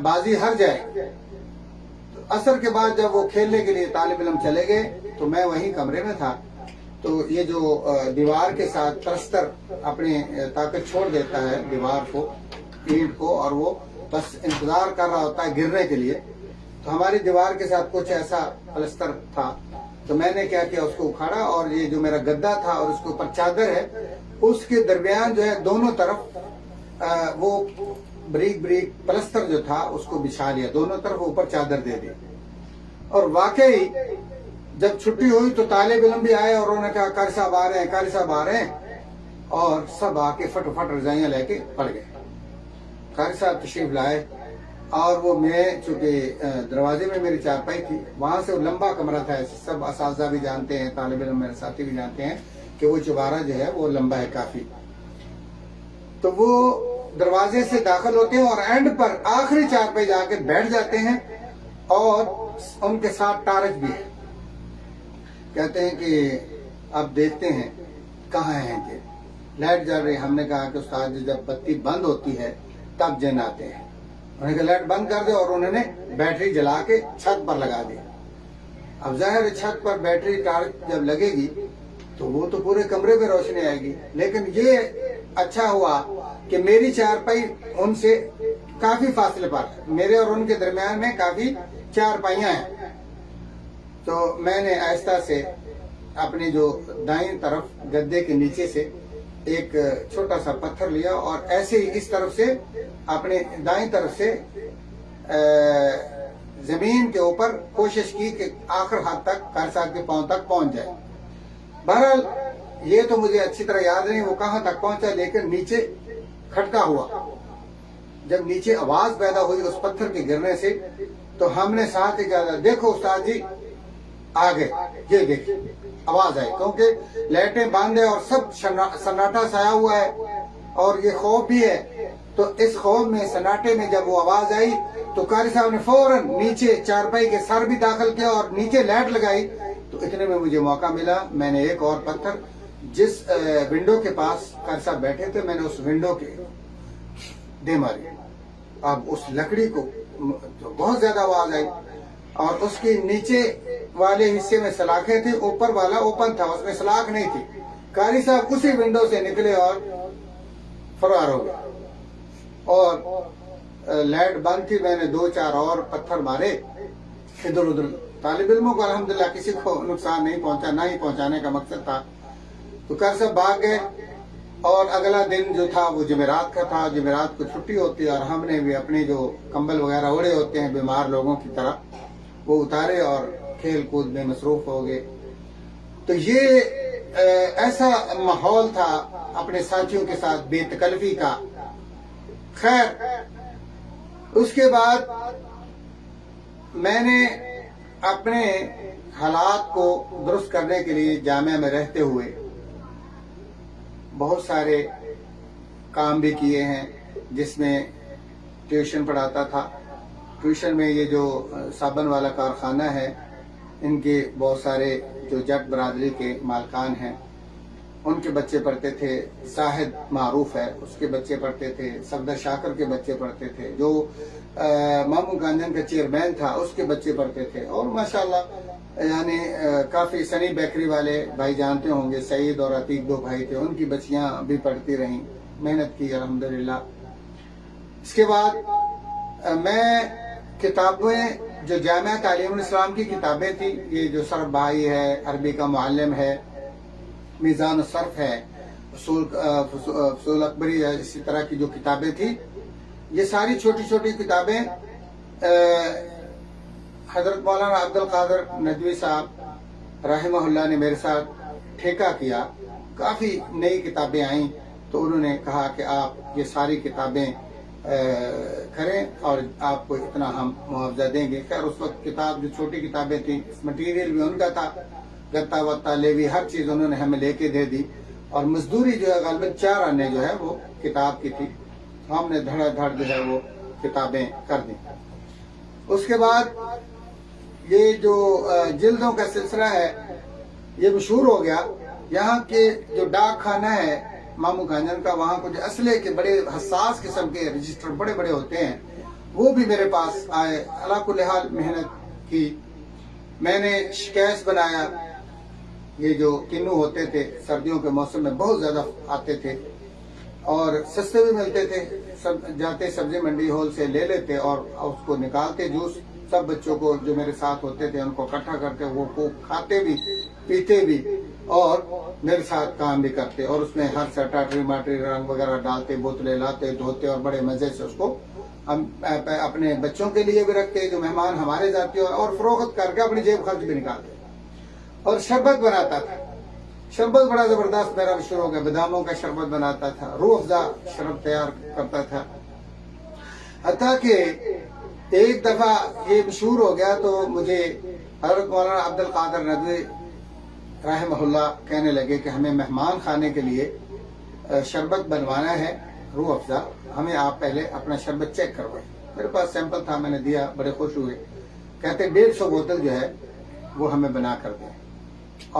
بازی ہار جائے. عصر کے بعد جب وہ کھیلنے کے لیے طالب علم چلے گئے تو میں وہیں کمرے میں تھا. تو یہ جو دیوار کے ساتھ پلستر اپنی طاقت چھوڑ دیتا ہے دیوار کو اینٹ کو اور وہ بس انتظار کر رہا ہوتا ہے گرنے کے لیے. تو ہماری دیوار کے ساتھ کچھ ایسا پلستر تھا. تو میں نے کیا کیا اس کو اکھاڑا اور یہ جو میرا گدا تھا اور اس کے اوپر چادر ہے اس کے درمیان جو ہے دونوں طرف وہ بریک پلستر جو تھا اس کو بچھا لیا. دونوں طرف اوپر چادر دے دی. اور واقعی جب چھٹی ہوئی تو طالب علم بھی آئے اور انہوں نے کہا قاری صاحب آ رہے ہیں قاری صاحب آ رہے ہیں اور سب آ کے فٹ رضائیاں لے کے پڑ گئے. قاری صاحب تشریف لائے اور وہ میں چونکہ دروازے میں میری چارپائی تھی وہاں سے وہ لمبا کمرہ تھا. سب اساتذہ بھی جانتے ہیں طالب علم میرے ساتھی بھی جانتے ہیں کہ وہ چوبارہ جو ہے وہ لمبا ہے کافی. تو وہ دروازے سے داخل ہوتے ہیں اور اینڈ پر آخری چارپائی جا کے بیٹھ جاتے ہیں اور ان کے ساتھ ٹارچ بھی ہے. کہتے ہیں کہ اب دیکھتے ہیں کہاں ہیں کہ لائٹ جل رہی. ہم نے کہا کہ استاد جی جب بتی بند ہوتی ہے تب جن آتے ہیں. انہوں نے کہا لائٹ بند کر دے اور انہوں نے بیٹری جلا کے چھت پر لگا دی. اب ظاہر ہے چھت پر بیٹری ٹارچ جب لگے گی تو وہ تو پورے کمرے میں روشنی آئے گی. لیکن یہ اچھا ہوا کہ میری چارپائی ان سے کافی فاصلے پر میرے اور ان کے درمیان میں کافی چارپائیاں ہیں. تو میں نے آہستہ سے اپنی جو دائیں طرف گدے کے نیچے سے ایک چھوٹا سا پتھر لیا اور ایسے ہی اس طرف سے اپنے دائیں طرف سے زمین کے اوپر کوشش کی کہ آخر حد تک قاری صاحب کے پاؤں تک پہنچ جائے. بہرحال یہ تو مجھے اچھی طرح یاد نہیں وہ کہاں تک پہنچا لیکن نیچے کھٹکا ہوا. جب نیچے آواز پیدا ہوئی اس پتھر کے گرنے سے تو ہم نے ساتھ ہی کہا دیکھو استاد جی آگے یہ دیکھیں آواز آئی کیونکہ لائٹیں بند ہے اور سب سناٹا چھایا ہوا ہے اور یہ خوف بھی ہے. تو اس خوف میں سناٹے میں جب وہ آواز آئی تو قاری صاحب نے فوراً نیچے چارپائی کے سر بھی داخل کیا اور نیچے لائٹ لگائی. تو اتنے میں مجھے موقع ملا میں نے ایک اور پتھر جس ونڈو کے پاس قاری صاحب بیٹھے تھے میں نے اس ونڈو کے دے ماری. اب اس لکڑی کو بہت زیادہ آواز آئی اور اس کے نیچے والے حصے میں سلاخیں تھی اوپر والا اوپن تھا اس میں سلاخ نہیں تھی. قاری صاحب اسی ونڈو سے نکلے اور فرار ہو گئے اور لائٹ بند تھی. میں نے 2-4 اور پتھر مارے ادھر ادھر. طالب علموں کو الحمدللہ کسی کو نقصان نہیں پہنچا نہ ہی پہنچانے کا مقصد تھا. تو قاری صاحب بھاگ گئے اور اگلا دن جو تھا وہ جمعرات کا تھا. جمعرات کو چھٹی ہوتی ہے اور ہم نے بھی اپنے جو کمبل وغیرہ اوڑے ہوتے ہیں بیمار لوگوں کی طرح وہ اتارے اور کھیل کود میں مصروف ہو گئے. تو یہ ایسا ماحول تھا اپنے ساتھیوں کے ساتھ بے تکلفی کا. خیر اس کے بعد میں نے اپنے حالات کو درست کرنے کے لیے جامعہ میں رہتے ہوئے بہت سارے کام بھی کیے ہیں جس میں ٹیوشن پڑھاتا تھا. ٹیوشن میں یہ جو صابن والا کارخانہ ہے ان کے بہت سارے جو جٹ برادری کے مالکان ہیں ان کے بچے پڑھتے تھے. زاہد معروف ہے اس کے بچے پڑھتے تھے. صفدر شاکر کے بچے پڑھتے تھے. جو مامو گانجن کا چیئرمین تھا اس کے بچے پڑھتے تھے. اور ماشاءاللہ یعنی کافی سنی بیکری والے بھائی جانتے ہوں گے سعید اور عتیق 2 بھائی تھے ان کی بچیاں بھی پڑھتی رہیں. محنت کی الحمدللہ. اس کے بعد میں کتابیں جو جامعہ تعلیم الاسلام کی کتابیں تھی یہ جو صرف بھائی ہے عربی کا معلم ہے میزان الصرف ہے فصول اکبری ہے اسی طرح کی جو کتابیں تھی یہ ساری چھوٹی چھوٹی کتابیں حضرت مولانا عبد القادر ندوی صاحب رحمہ اللہ نے میرے ساتھ ٹھیکہ کیا. کافی نئی کتابیں آئیں تو انہوں نے کہا کہ آپ یہ ساری کتابیں کریں اور آپ کو اتنا ہم معاوضہ دیں گے. خیر اس وقت کتاب جو چھوٹی کتابیں تھیں مٹیریل بھی ان کا تھا, گتا وتا لیوی ہر چیز انہوں نے ہمیں لے کے دے دی, اور مزدوری جو ہے غالباً 4 آنے جو ہے وہ کتاب کی تھی. ہم نے دھڑا دھڑ جو ہے وہ کتابیں کر دیں. اس کے بعد یہ جو جلدوں کا سلسلہ ہے یہ مشہور ہو گیا. یہاں کے جو ڈاک خانہ ہے مامو گانجن کا, وہاں کچھ اسلحے کے بڑے حساس قسم کے رجسٹر بڑے بڑے ہوتے ہیں, وہ بھی میرے پاس آئے. اللہ کل حال محنت کی, میں نے شکیس بنایا. یہ جو کنو ہوتے تھے سردیوں کے موسم میں بہت زیادہ آتے تھے اور سستے بھی ملتے تھے. جاتے سبزی منڈی ہول سے لے لیتے اور اس کو نکالتے جوس. سب بچوں کو جو میرے ساتھ ہوتے تھے ان کو اکٹھا کرتے, وہ کھاتے بھی پیتے بھی اور میرے ساتھ کام بھی کرتے, اور اس میں ہر سٹا ٹماٹر رنگ وغیرہ ڈالتے, بوتلیں لاتے, دھوتے اور بڑے مزے سے اس کو ہم اپنے بچوں کے لیے بھی رکھتے جو مہمان ہمارے جاتے, اور فروخت کر کے اپنی جیب خرچ بھی نکالتے. اور شربت بناتا تھا. شربت بڑا زبردست میرا شروع ہو گیا. باداموں کا شربت بناتا تھا, روح افزا شربت تیار کرتا تھا. حتیٰ کہ ایک دفعہ یہ مشہور ہو گیا تو مجھے حضرت مولانا عبد القادر ندوی رحمہ اللہ کہنے لگے کہ ہمیں مہمان خانے کے لیے شربت بنوانا ہے روح افزا, ہمیں آپ پہلے اپنا شربت چیک کروائیں. میرے پاس سیمپل تھا, میں نے دیا, بڑے خوش ہوئے. کہتے 150 بوتل جو ہے وہ ہمیں بنا کر دیں.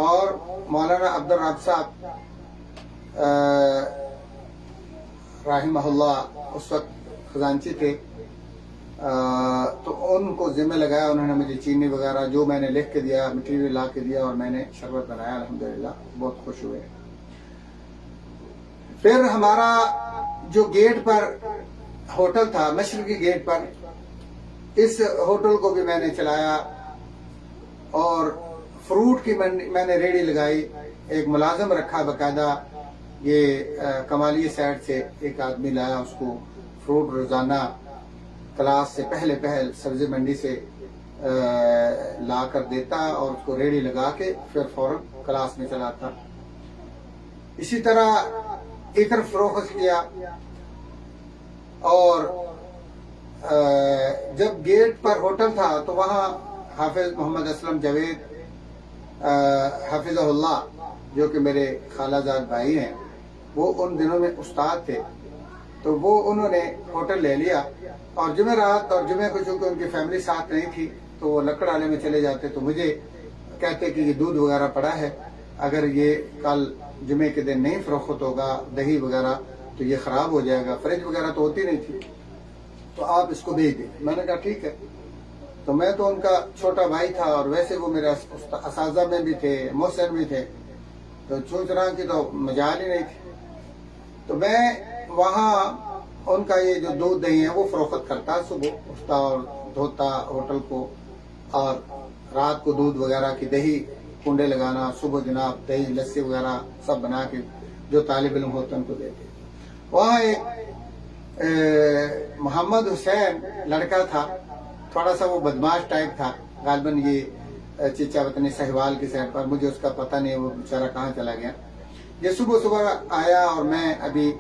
اور مولانا عبد الرب صاحب رحمہ اللہ اس وقت خزانچی تھے, تو ان کو ذمہ لگایا. انہوں نے مجھے چینی وغیرہ جو میں نے لکھ کے دیا مٹیریل لا کے دیا, اور میں نے شربت بنایا. الحمدللہ بہت خوش ہوئے. پھر ہمارا جو گیٹ پر ہوٹل تھا مشرقی گیٹ پر, اس ہوٹل کو بھی میں نے چلایا, اور فروٹ کی میں نے ریڑھی لگائی. ایک ملازم رکھا باقاعدہ, یہ کمالی سائڈ سے ایک آدمی لایا, اس کو فروٹ روزانہ کلاس سے پہلے سبزی منڈی سے لا کر دیتا, اور اس کو ریڑھی لگا کے پھر فوراً کلاس میں چلاتا. اسی طرح اتر فروخت کیا. اور جب گیٹ پر ہوٹل تھا تو وہاں حافظ محمد اسلم جاوید حافظہ اللہ جو کہ میرے خالہ زاد بھائی ہیں, وہ ان دنوں میں استاد تھے. تو وہ انہوں نے ہوٹل لے لیا, اور جمعرات اور جمعے کو چونکہ ان کی فیملی ساتھ نہیں تھی تو وہ لکڑ آنے میں چلے جاتے. تو مجھے کہتے کہ یہ دودھ وغیرہ پڑا ہے, اگر یہ کل جمعے کے دن نہیں فروخت ہوگا دہی وغیرہ تو یہ خراب ہو جائے گا, فریج وغیرہ تو ہوتی نہیں تھی, تو آپ اس کو بھیج دیں. میں نے کہا ٹھیک ہے. تو میں تو ان کا چھوٹا بھائی تھا, اور ویسے وہ میرے اساتذہ میں بھی تھے, محسن بھی تھے, تو سوچ رہا کہ تو مجال ہی نہیں تھی. تو میں وہاں ان کا یہ جو دودھ دہی ہے وہ فروخت کرتا, صبح اٹھتا اور دھوتا ہوٹل کو, اور رات کو دودھ وغیرہ کی دہی کنڈے لگانا, صبح جناب دہی لسی وغیرہ سب بنا کے جو طالب علم ہوتے ان کو دیتے. وہاں ایک محمد حسین لڑکا تھا, تھوڑا سا وہ بدماش ٹائپ تھا, غالباً یہ چچا وطنی سہوال کی سائڈ پر, مجھے اس کا پتہ نہیں وہ بیچارہ کہاں چلا گیا. یہ صبح آیا, اور میں ابھی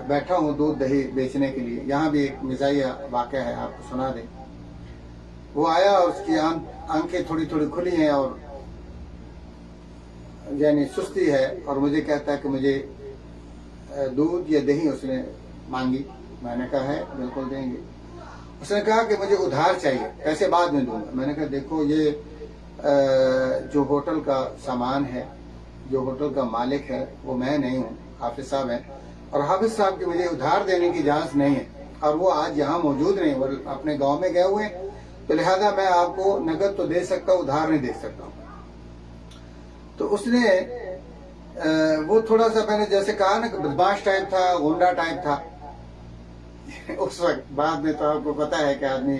بیٹھا ہوں دودھ دہی بیچنے کے لیے. یہاں بھی ایک مزاحیہ واقعہ ہے, آپ کو سنا دیں. وہ آیا اور اس کی آنکھیں تھوڑی تھوڑی کھلی ہیں اور یعنی سستی ہے, اور مجھے کہتا ہے کہ مجھے دودھ یا دہی اس نے مانگی. میں نے کہا ہے بالکل دیں گے. اس نے کہا کہ مجھے ادھار چاہیے, پیسے بعد میں دوں گا. میں نے کہا دیکھو یہ جو ہوٹل کا سامان ہے, جو ہوٹل کا مالک ہے وہ میں نہیں ہوں, حافظ صاحب ہیں, اور حافظ صاحب کی مجھے ادھار دینے کی اجازت نہیں ہے, اور وہ آج یہاں موجود نہیں, وہ اپنے گاؤں میں گئے ہوئے ہیں, تو لہذا میں آپ کو نقد تو دے سکتا ہوں, ادھار نہیں دے سکتا ہوں. تو اس نے وہ تھوڑا سا, میں نے جیسے کہا نا کہ بدماش ٹائپ تھا, گونڈا ٹائپ تھا اس وقت. بعد میں تو آپ کو پتا ہے کہ آدمی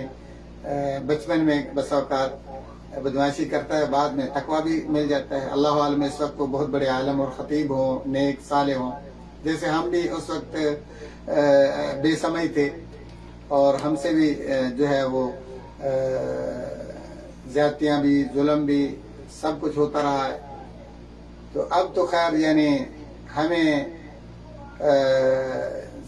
بچپن میں بس اوقات بدماشی کرتا ہے, بعد میں تقوی بھی مل جاتا ہے. اللہ عالم اس وقت کو بہت بڑے عالم اور خطیب ہوں, نیک صالح ہوں, جیسے ہم بھی اس وقت بے سمجھ تھے, اور ہم سے بھی جو ہے وہ زیادتیاں بھی, ظلم بھی, سب کچھ ہوتا رہا ہے. تو اب تو خیر یعنی ہمیں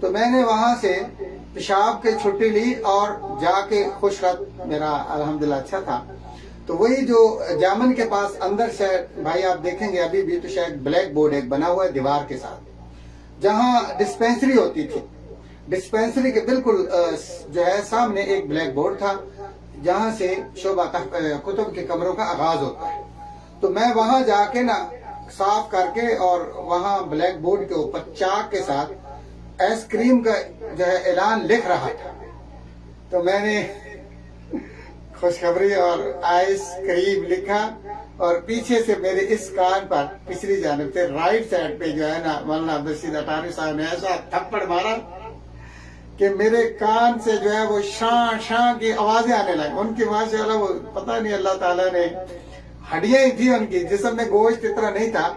تو میں نے وہاں سے پیشاب کے چھٹی لی اور جا کے خوش رت میرا الحمدللہ اچھا تھا. تو وہی جو جامن کے پاس اندر سے بھائی آپ دیکھیں گے ابھی بھی تو شاید بلیک بورڈ ایک بنا ہوا ہے دیوار کے ساتھ, جہاں ڈسپینسری ہوتی تھی. ڈسپینسری کے بالکل جو ہے سامنے ایک بلیک بورڈ تھا جہاں سے شعبہ کتب کے کمروں کا آغاز ہوتا ہے. تو میں وہاں جا کے نا صاف کر کے اور وہاں بلیک بورڈ کے اوپر چاک کے ساتھ آئس کریم کا جو ہے اعلان لکھ رہا تھا. تو میں نے خوشخبری اور آئس کریم لکھا اور پیچھے سے میرے اس کان پر پچھلی جانب سے رائٹ سائڈ پہ جو ہے نا مولانا عبدالرشید اٹاری صاحب نے ایسا تھپڑ مارا کہ میرے کان سے جو ہے وہ شاں شاں کی آوازیں آنے لگی. ان کی ماشاءاللہ وہ پتہ نہیں اللہ تعالیٰ نے ہڈیاں ہی تھی ان کی, جسم میں گوشت اتنا نہیں تھا.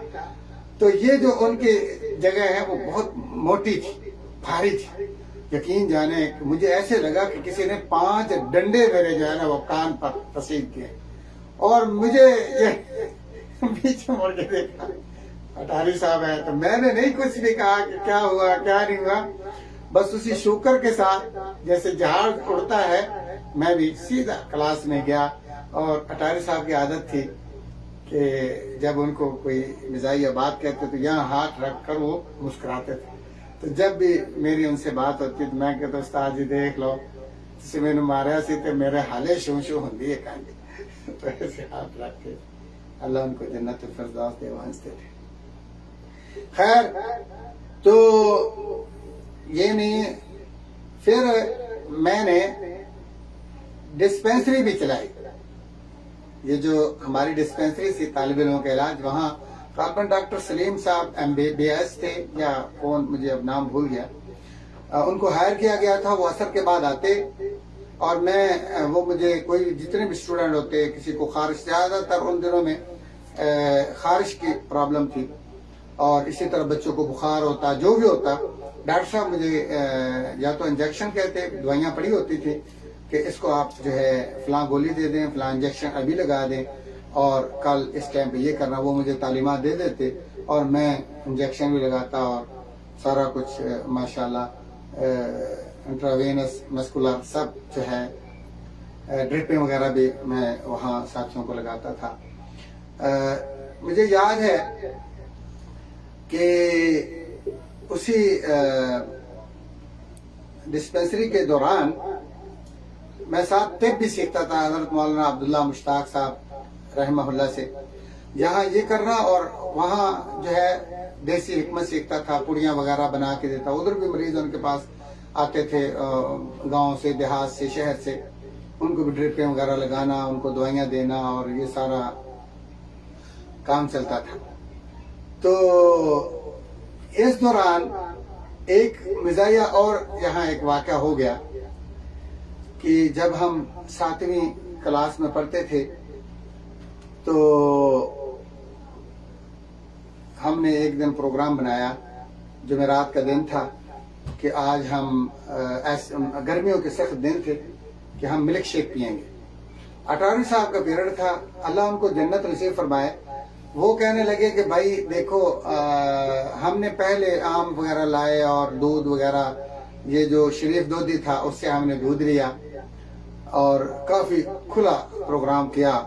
تو یہ جو ان کی جگہ ہے وہ بہت موٹی تھی, بھاری تھی. یقین جانے مجھے ایسے لگا کہ کسی نے 5 ڈنڈے میرے جو ہے نا وہ کان پر تصیب کیے. اور مجھے یہ پیچھے مڑ کے دیکھا اٹاری صاحب ہے, تو میں نے نہیں کچھ بھی کہا کہ کیا ہوا کیا نہیں ہوا. بس اسی شکر کے ساتھ جیسے جہاز اڑتا ہے میں بھی سیدھا کلاس میں گیا. اور اٹاری صاحب کی عادت تھی کہ جب ان کو کوئی مزاحیہ بات کہتے تو یہاں ہاتھ رکھ کر وہ مسکراتے تھے. تو جب بھی میری ان سے بات ہوتی تو میں کہتا استاد جی دیکھ لو تسی میں ماریا سی تو میرے حالے شو شو ہوندی ہے کانگی. تو ایسے ہاتھ رکھ کے اللہ ان کو جنت الفردوس دے وہنستے تھے. خیر تو یہ نہیں, پھر میں نے ڈسپینسری بھی چلائی. یہ جو ہماری ڈسپینسری تھی طالب علموں کا علاج, وہاں کارپن ڈاکٹر سلیم صاحب MBBS تھے یا کون مجھے اب نام بھول گیا, ان کو ہائر کیا گیا تھا. وہ عصر کے بعد آتے اور میں وہ مجھے کوئی جتنے بھی اسٹوڈنٹ ہوتے کسی کو خارش, زیادہ تر ان دنوں میں خارش کی پرابلم تھی اور اسی طرح بچوں کو بخار ہوتا جو بھی ہوتا, ڈاکٹر صاحب مجھے یا تو انجیکشن کہتے, دوائیاں پڑی ہوتی تھی کہ اس کو آپ جو ہے فلاں گولی دے دیں, فلاں انجیکشن ابھی لگا دیں اور کل اس ٹائم پہ یہ کرنا. وہ مجھے تعلیمات دے دیتے اور میں انجیکشن بھی لگاتا اور سارا کچھ ماشاءاللہ انٹراوینس مسکولر سب جو ہے ڈرپیں وغیرہ بھی میں وہاں ساتھیوں کو لگاتا تھا. مجھے یاد ہے کہ اسی ڈسپینسری کے دوران میں ساتھ طب بھی سیکھتا تھا حضرت مولانا عبداللہ مشتاق صاحب رحمہ اللہ سے. یہاں یہ کرنا اور وہاں جو ہے دیسی حکمت سیکھتا تھا, پوڑیاں وغیرہ بنا کے دیتا. ادھر بھی مریض ان کے پاس آتے تھے گاؤں سے, دیہات سے, شہر سے, ان کو بھی ڈرپیں وغیرہ لگانا, ان کو دوائیاں دینا اور یہ سارا کام چلتا تھا. تو اس دوران ایک مزاحیہ اور یہاں ایک واقعہ ہو گیا کہ جب ہم 7ویں کلاس میں پڑھتے تھے تو ہم نے ایک دن پروگرام بنایا, جمعرات کا دن تھا, کہ آج ہم گرمیوں کے سخت دن تھے کہ ہم ملک شیک پئیں گے. اٹاری صاحب کا پیریڈ تھا, اللہ ان کو جنت نصیب فرمائے. وہ کہنے لگے کہ بھائی دیکھو ہم نے پہلے آم وغیرہ لائے اور دودھ وغیرہ, یہ جو شریف دودھی تھا اس سے ہم نے دودھ لیا اور کافی کھلا پروگرام کیا.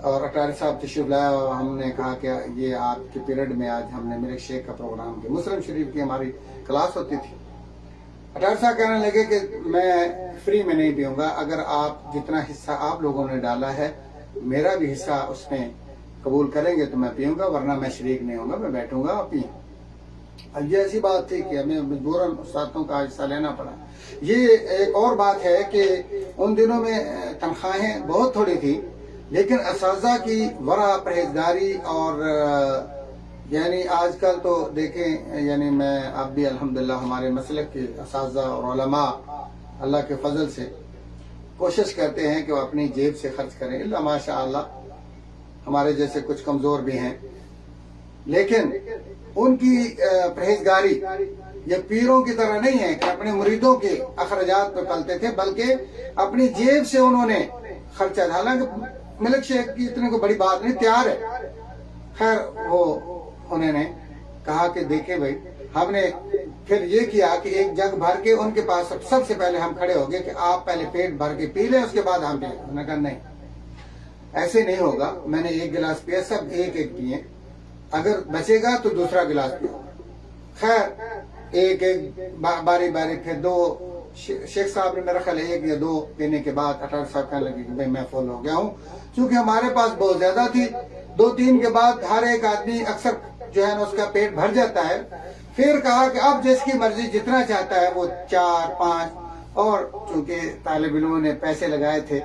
اور اٹاری صاحب تشریف لایا اور ہم نے کہا کہ یہ آپ کے پیریڈ میں آج ہم نے ملک شیک کا پروگرام کیا. مسلم شریف کی ہماری کلاس ہوتی تھی. اٹاری صاحب کہنے لگے کہ میں فری میں نہیں پیوں گا, اگر آپ جتنا حصہ آپ لوگوں نے ڈالا ہے میرا بھی حصہ اس میں قبول کریں گے تو میں پیوں گا, ورنہ میں شریک نہیں ہوں گا, میں بیٹھوں گا اور پیوں. اب یہ ایسی بات تھی کہ ہمیں مجبوراً استادوں کا حصہ لینا پڑا. یہ ایک اور بات ہے کہ ان دنوں میں تنخواہیں بہت تھوڑی تھی, لیکن اساتذہ کی ورع, پرہیزگاری اور یعنی آج کل تو دیکھیں یعنی میں اب بھی الحمدللہ ہمارے مسلک کے اساتذہ اور علماء اللہ کے فضل سے کوشش کرتے ہیں کہ وہ اپنی جیب سے خرچ کریں. اللہ ماشاء اللہ ہمارے جیسے کچھ کمزور بھی ہیں, لیکن ان کی پرہیزگاری یہ پیروں کی طرح نہیں ہے کہ اپنے مریدوں کے اخراجات پہ پلتے تھے, بلکہ اپنی جیب سے انہوں نے خرچہ ڈالا. کہ ملک شیخ کی اتنے کو بڑی بات نہیں, تیار ہے. خیر وہ انہوں نے کہا کہ دیکھیں بھائی، ہم نے پھر یہ کیا کہ ایک جگ بھر کے ان کے پاس سب سے پہلے ہم کھڑے ہو گئے کہ آپ پہلے پیٹ بھر کے پی لیں، اس کے بعد ہم پئیں۔ انہوں نے کہا نہیں، ایسے نہیں ہوگا، میں نے ایک گلاس پیا، سب ایک ایک پیے، اگر بچے گا تو دوسرا گلاس پیو۔ خیر ایک ایک باری باری، پھر دو، شیخ صاحب نے میرا خیال ایک یا دو پینے کے بعد اٹار صاحب کہنے لگے کہ بھائی میں فل ہو گیا ہوں، چونکہ ہمارے پاس بہت زیادہ تھی۔ دو تین کے بعد ہر ایک آدمی اکثر جو ہے نا اس کا پیٹ بھر جاتا ہے۔ پھر کہا کہ اب جس کی مرضی جتنا چاہتا ہے وہ 4 5، اور چونکہ طالب علموں نے پیسے لگائے تھے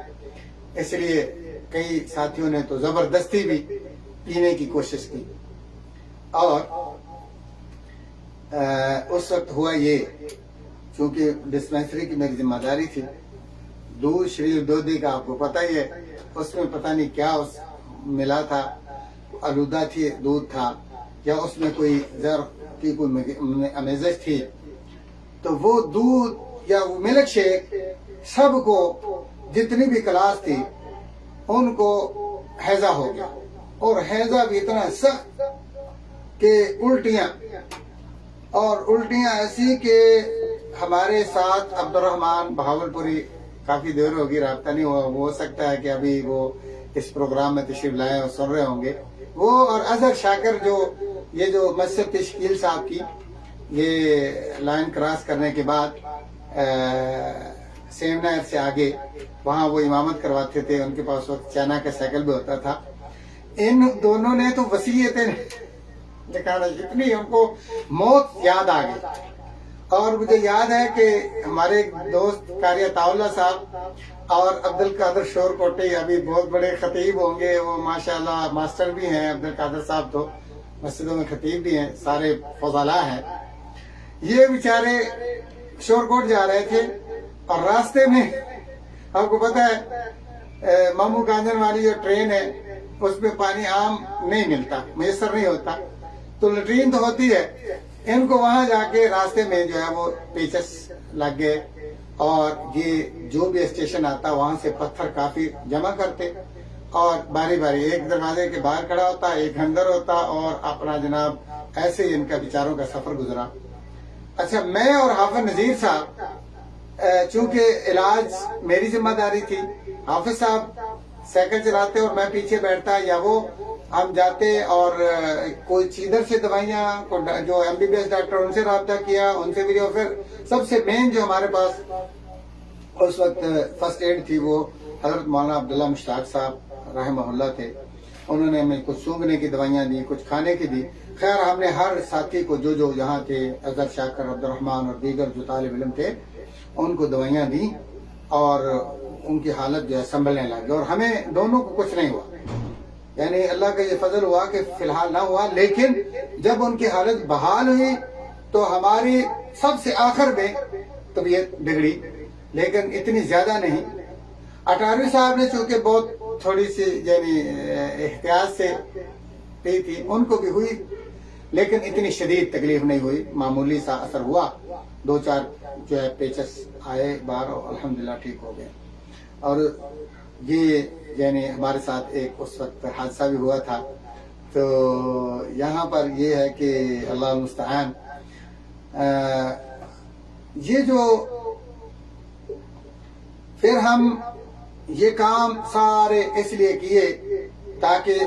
اس لیے کئی ساتھیوں نے تو زبردستی بھی پینے کی کوشش کی۔ اور اس وقت ہوا یہ، چونکہ ڈسپینسری کی میری ذمہ داری تھی، دودھ شریف دودھی کا آپ کو پتہ ہی ہے، اس میں پتہ نہیں کیا ملا تھا، آلودہ تھی دودھ تھا یا اس میں کوئی زہر کی کوئی امیزش تھی، تو وہ دودھ یا وہ ملک شیک سب کو، جتنی بھی کلاس تھی ان کو ہیضہ ہو گیا، اور ہیضہ بھی اتنا سخت کہ الٹیاں، اور الٹیاں ایسی کہ ہمارے ساتھ عبد الرحمان بہاولپوری کافی دیر ہوگی رابطہ نہیں ہوا، وہ ہو سکتا ہے کہ ابھی وہ اس پروگرام میں تشریف لائے اور سن رہے ہوں گے، وہ اور اظہر شاکر جو یہ جو مسجد تشکیل صاحب کی یہ لائن کراس کرنے کے بعد سیمنار سے آگے وہاں وہ امامت کرواتے تھے، ان کے پاس وقت چائنا کا سائیکل بھی ہوتا تھا، ان دونوں نے تو وصیتیں لکھانا، اتنی ان کو موت یاد آ گئی۔ اور مجھے یاد ہے کہ ہمارے دوست قاری عطا اللہ صاحب اور عبد القادر شور کوٹی ابھی بہت بڑے خطیب ہوں گے، وہ ماشاءاللہ ماسٹر بھی ہیں، عبد القادر صاحب تو مسجدوں میں خطیب بھی ہیں، سارے فضلاء ہیں۔ یہ بیچارے شور کوٹ جا رہے تھے اور راستے میں آپ کو پتہ ہے مامو کانجن والی جو ٹرین ہے اس میں پانی عام نہیں ملتا، میسر نہیں ہوتا، تو لٹرین تو ہوتی ہے، ان کو وہاں جا کے راستے میں جو ہے وہ پیچس لگ گئے، اور یہ جو بھی اسٹیشن آتا وہاں سے پتھر کافی جمع کرتے، اور باری باری ایک دروازے کے باہر کھڑا ہوتا، ایک اندر ہوتا، اور اپنا جناب ایسے ہی ان کا بیچاروں کا سفر گزرا۔ اچھا میں اور حافظ نذیر صاحب، چونکہ علاج میری ذمہ داری تھی، حافظ صاحب سائیکل چلاتے اور میں پیچھے بیٹھتا، یا وہ ہم جاتے اور کوئی چیدر سے دوائیاں جو MBBS ڈاکٹر ان سے رابطہ کیا، ان سے بھی، اور پھر سب سے مین جو ہمارے پاس اس وقت فرسٹ ایڈ تھی وہ حضرت مولانا عبداللہ مشتاق صاحب رحمہ اللہ تھے، انہوں نے ہمیں کچھ سونگھنے کی دوائیاں دی، کچھ کھانے کی دی۔ خیر ہم نے ہر ساتھی کو جو جو یہاں تھے، اظہر شاکر، عبد الرحمان اور دیگر جو طالب علم تھے، ان کو دوائیاں دیں اور ان کی حالت جو ہے سنبھلنے لگی، اور ہمیں دونوں کو کچھ نہیں ہوا، یعنی اللہ کا یہ فضل ہوا کہ فی الحال نہ ہوا، لیکن جب ان کی حالت بحال ہوئی تو ہماری سب سے آخر میں طبیعت بگڑی، لیکن اتنی زیادہ نہیں۔ اٹاروی صاحب نے چونکہ بہت تھوڑی سی یعنی احتیاط سے پی تھی، ان کو بھی ہوئی، لیکن اتنی شدید تکلیف نہیں ہوئی، معمولی سا اثر ہوا، 2-4 جو ہے پیچس آئے باہر اور الحمدللہ ٹھیک ہو گئے۔ اور یہ یعنی ہمارے ساتھ ایک اس وقت حادثہ بھی ہوا تھا، تو یہاں پر یہ ہے کہ اللہ المستعان، یہ جو پھر ہم یہ کام سارے اس لیے کیے تاکہ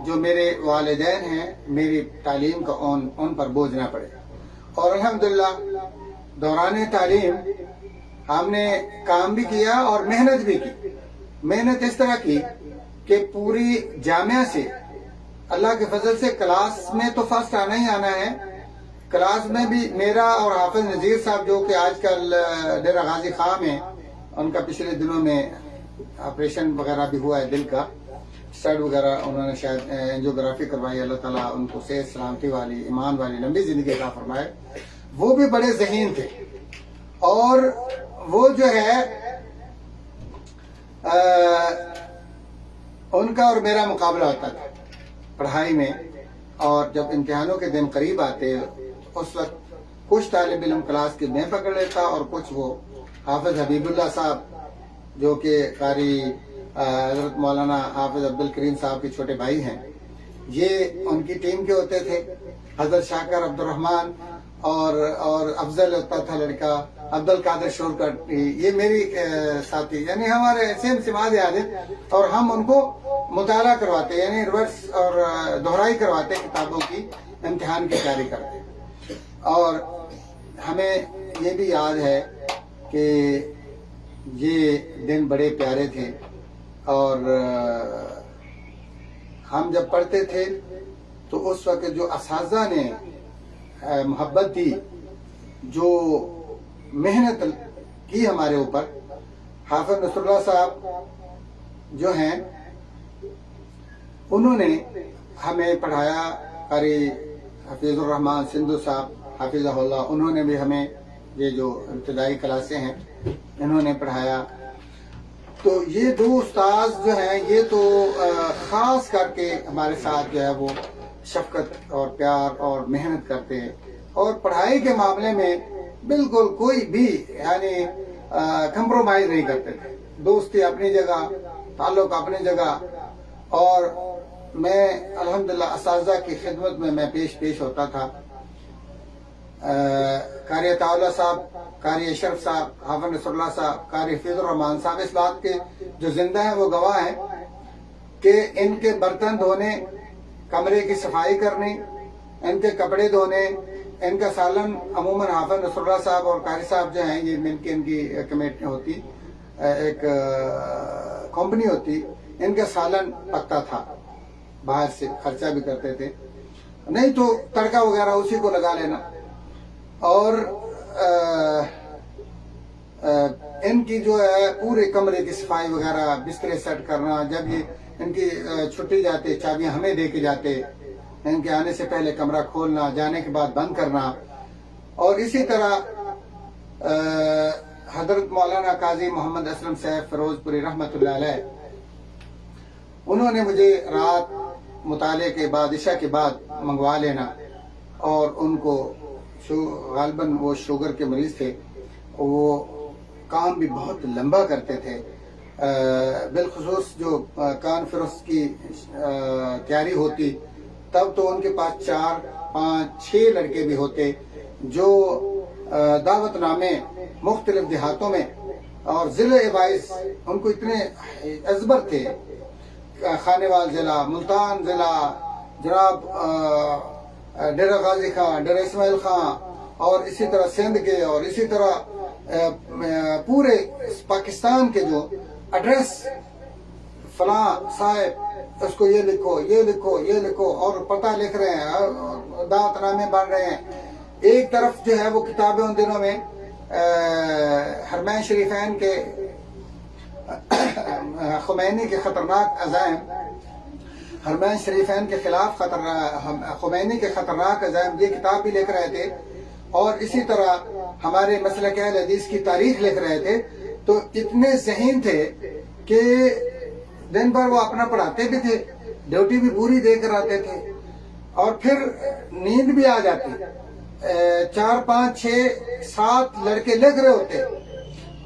جو میرے والدین ہیں میری تعلیم کا ان پر بوجھ نہ پڑے، اور الحمدللہ دوران تعلیم ہم نے کام بھی کیا اور محنت بھی کی۔ محنت اس طرح کی کہ پوری جامعہ سے اللہ کے فضل سے کلاس میں تو فرسٹ آنا ہی آنا ہے، کلاس میں بھی میرا اور حافظ نذیر صاحب جو کہ آج کل ڈیرہ غازی خان میں، ان کا پچھلے دنوں میں آپریشن وغیرہ بھی ہوا ہے دل کا، اسٹڈ وغیرہ انہوں نے شاید اینجیوگرافی کروائی، اللہ تعالیٰ ان کو صحت سلامتی والی، ایمان والی لمبی زندگی عطا فرمائے۔ وہ بھی بڑے ذہین تھے، اور وہ جو ہے ان کا اور میرا مقابلہ ہوتا تھا پڑھائی میں، اور جب امتحانوں کے دن قریب آتے اس وقت کچھ طالب علم کلاس کے میں پکڑ لیتا، اور کچھ وہ حافظ حبیب اللہ صاحب جو کہ قاری حضرت مولانا حافظ عبد الکریم صاحب کے چھوٹے بھائی ہیں، یہ ان کی ٹیم کے ہوتے تھے، حضرت شاکر عبد الرحمان اور افضل ہوتا تھا لڑکا، عبد القادر شورکٹ، یہ میری ساتھی، یعنی ہمارے سیم سماج عادت، اور ہم ان کو مطالعہ کرواتے، یعنی ریورس اور دہرائی کرواتے کتابوں کی، امتحان کی تیاری کرتے. اور ہمیں یہ بھی یاد ہے کہ یہ دن بڑے پیارے تھے، اور ہم جب پڑھتے تھے تو اس وقت جو اساتذہ نے محبت دی، جو محنت کی ہمارے اوپر، حافظ نصر اللہ صاحب جو ہیں انہوں نے ہمیں پڑھایا، قاری حفیظ الرحمان سندھو صاحب حافظہ اللہ، انہوں نے بھی ہمیں یہ جو ابتدائی کلاسیں ہیں انہوں نے پڑھایا. تو یہ دو استاذ جو ہیں یہ تو خاص کر کے ہمارے ساتھ جو ہے وہ شفقت اور پیار اور محنت کرتے ہیں، اور پڑھائی کے معاملے میں بالکل کوئی بھی یعنی کمپرومائز نہیں کرتے تھے. دوستی اپنی جگہ، تعلق اپنی جگہ. اور میں الحمدللہ اساتذہ کی خدمت میں پیش ہوتا تھا. قاری عطا اللہ صاحب، قاری اشرف صاحب، حافظ نصر اللہ صاحب، قاری حفیظ الرحمان صاحب اس بات کے جو زندہ ہیں وہ گواہ ہیں کہ ان کے برتن دھونے، کمرے کی صفائی کرنے، ان کے کپڑے دھونے، ان کا سالن عموماً حافظ نصر اللہ صاحب اور قاری صاحب جو ہیں یہ مل کے ان کی کمیٹی ہوتی، ایک کمپنی ہوتی، ان کا سالن پکتا تھا، باہر سے خرچہ بھی کرتے تھے، نہیں تو تڑکا وغیرہ اسی کو لگا لینا. اور ان کی جو ہے پورے کمرے کی صفائی وغیرہ، بسترے سیٹ کرنا، جب یہ ان کی چھٹی جاتے چابیاں ہمیں دے کے جاتے، ان کے آنے سے پہلے کمرہ کھولنا، جانے کے بعد بند کرنا. اور اسی طرح حضرت مولانا قاضی محمد اسلم صاحب فیروز پوری رحمۃ اللہ علیہ، انہوں نے مجھے رات مطالعے کے بعد، عشاء کے بعد منگوا لینا، اور ان کو غالباً وہ شوگر کے مریض تھے، وہ کام بھی بہت لمبا کرتے تھے. بالخصوص جو کانفرنس کی تیاری ہوتی تب تو ان کے پاس 4 5 6 لڑکے بھی ہوتے جو دعوت نامے مختلف دیہاتوں میں اور ضلع وائز ان کو اتنے ازبر تھے، خانیوال ضلع، ملتان ضلع، جناب ڈیرہ غازی خان، ڈیرہ اسماعیل خان، اور اسی طرح سندھ کے، اور اسی طرح پورے پاکستان کے جو ایڈریس، فلاں صاحب اس کو یہ لکھو، یہ لکھو، یہ لکھو، اور پتہ لکھ رہے ہیں، دعوت نامے بن رہے ہیں. ایک طرف جو ہے وہ کتابیں ان دنوں میں حرمین شریفین کے خمینی کے خطرناک عزائم، حرمین شریفین کے خلاف خمینی کے خطرناک عزائم، یہ کتاب بھی لکھ رہے تھے، اور اسی طرح ہمارے مسلک اہل حدیث کی تاریخ لکھ رہے تھے. تو اتنے ذہین تھے کہ دن بھر وہ اپنا پڑھاتے بھی تھے، ڈیوٹی بھی پوری دے کر آتے تھے، اور پھر نیند بھی آ جاتی. 4 5 6 7 لڑکے لکھ رہے ہوتے،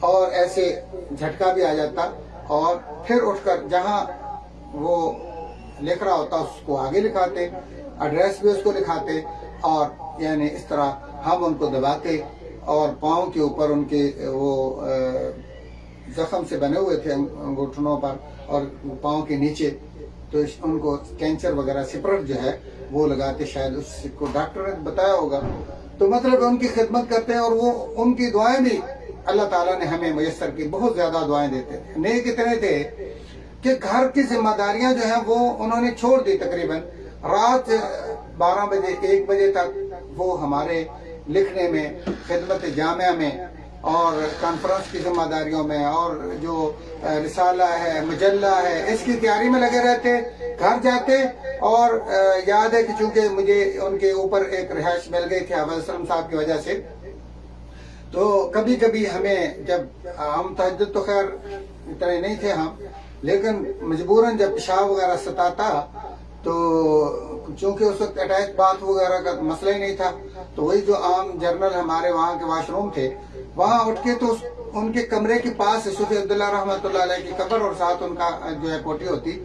اور ایسے جھٹکا بھی آ جاتا، اور پھر اٹھ کر جہاں وہ لکھ رہا ہوتا اس کو آگے لکھاتے، ایڈریس بھی اس کو لکھاتے، اور یعنی اس طرح ہم ان کو دباتے، اور پاؤں کے اوپر ان کے وہ زخم سے بنے ہوئے تھے گھٹنوں پر اور پاؤں کے نیچے، تو ان کو کینسر وغیرہ سپرٹ جو ہے وہ لگاتے، شاید اس کو ڈاکٹر نے بتایا ہوگا. تو مطلب ان کی خدمت کرتے ہیں، اور وہ ان کی دعائیں بھی اللہ تعالیٰ نے ہمیں میسر کی، بہت زیادہ دعائیں دیتے تھے. نیک اتنے تھے کہ گھر کی ذمہ داریاں جو ہیں وہ انہوں نے چھوڑ دی. تقریباً رات 12 بجے 1 بجے تک وہ ہمارے لکھنے میں، خدمت جامعہ میں، اور کانفرنس کی ذمہ داریوں میں، اور جو رسالہ ہے، مجلہ ہے، اس کی تیاری میں لگے رہتے. گھر جاتے، اور یاد ہے کہ چونکہ مجھے ان کے اوپر ایک رہائش مل گئی تھی حافظ اسلم صاحب کی وجہ سے، تو کبھی کبھی ہمیں، جب ہم تہجد تو خیر اتنے نہیں تھے ہم، لیکن مجبوراً جب پیشاب وغیرہ ستاتا، تو چونکہ اس وقت اٹیک بات وغیرہ کا مسئلہ ہی نہیں تھا، تو وہی جو عام جرنل ہمارے وہاں کے واش روم تھے، وہاں اٹھ کے تو ان کے کمرے کے پاس صوفی عبداللہ رحمۃ اللہ علیہ کی قبر، اور ساتھ ان کا جو ہے کوٹھی ہوتی،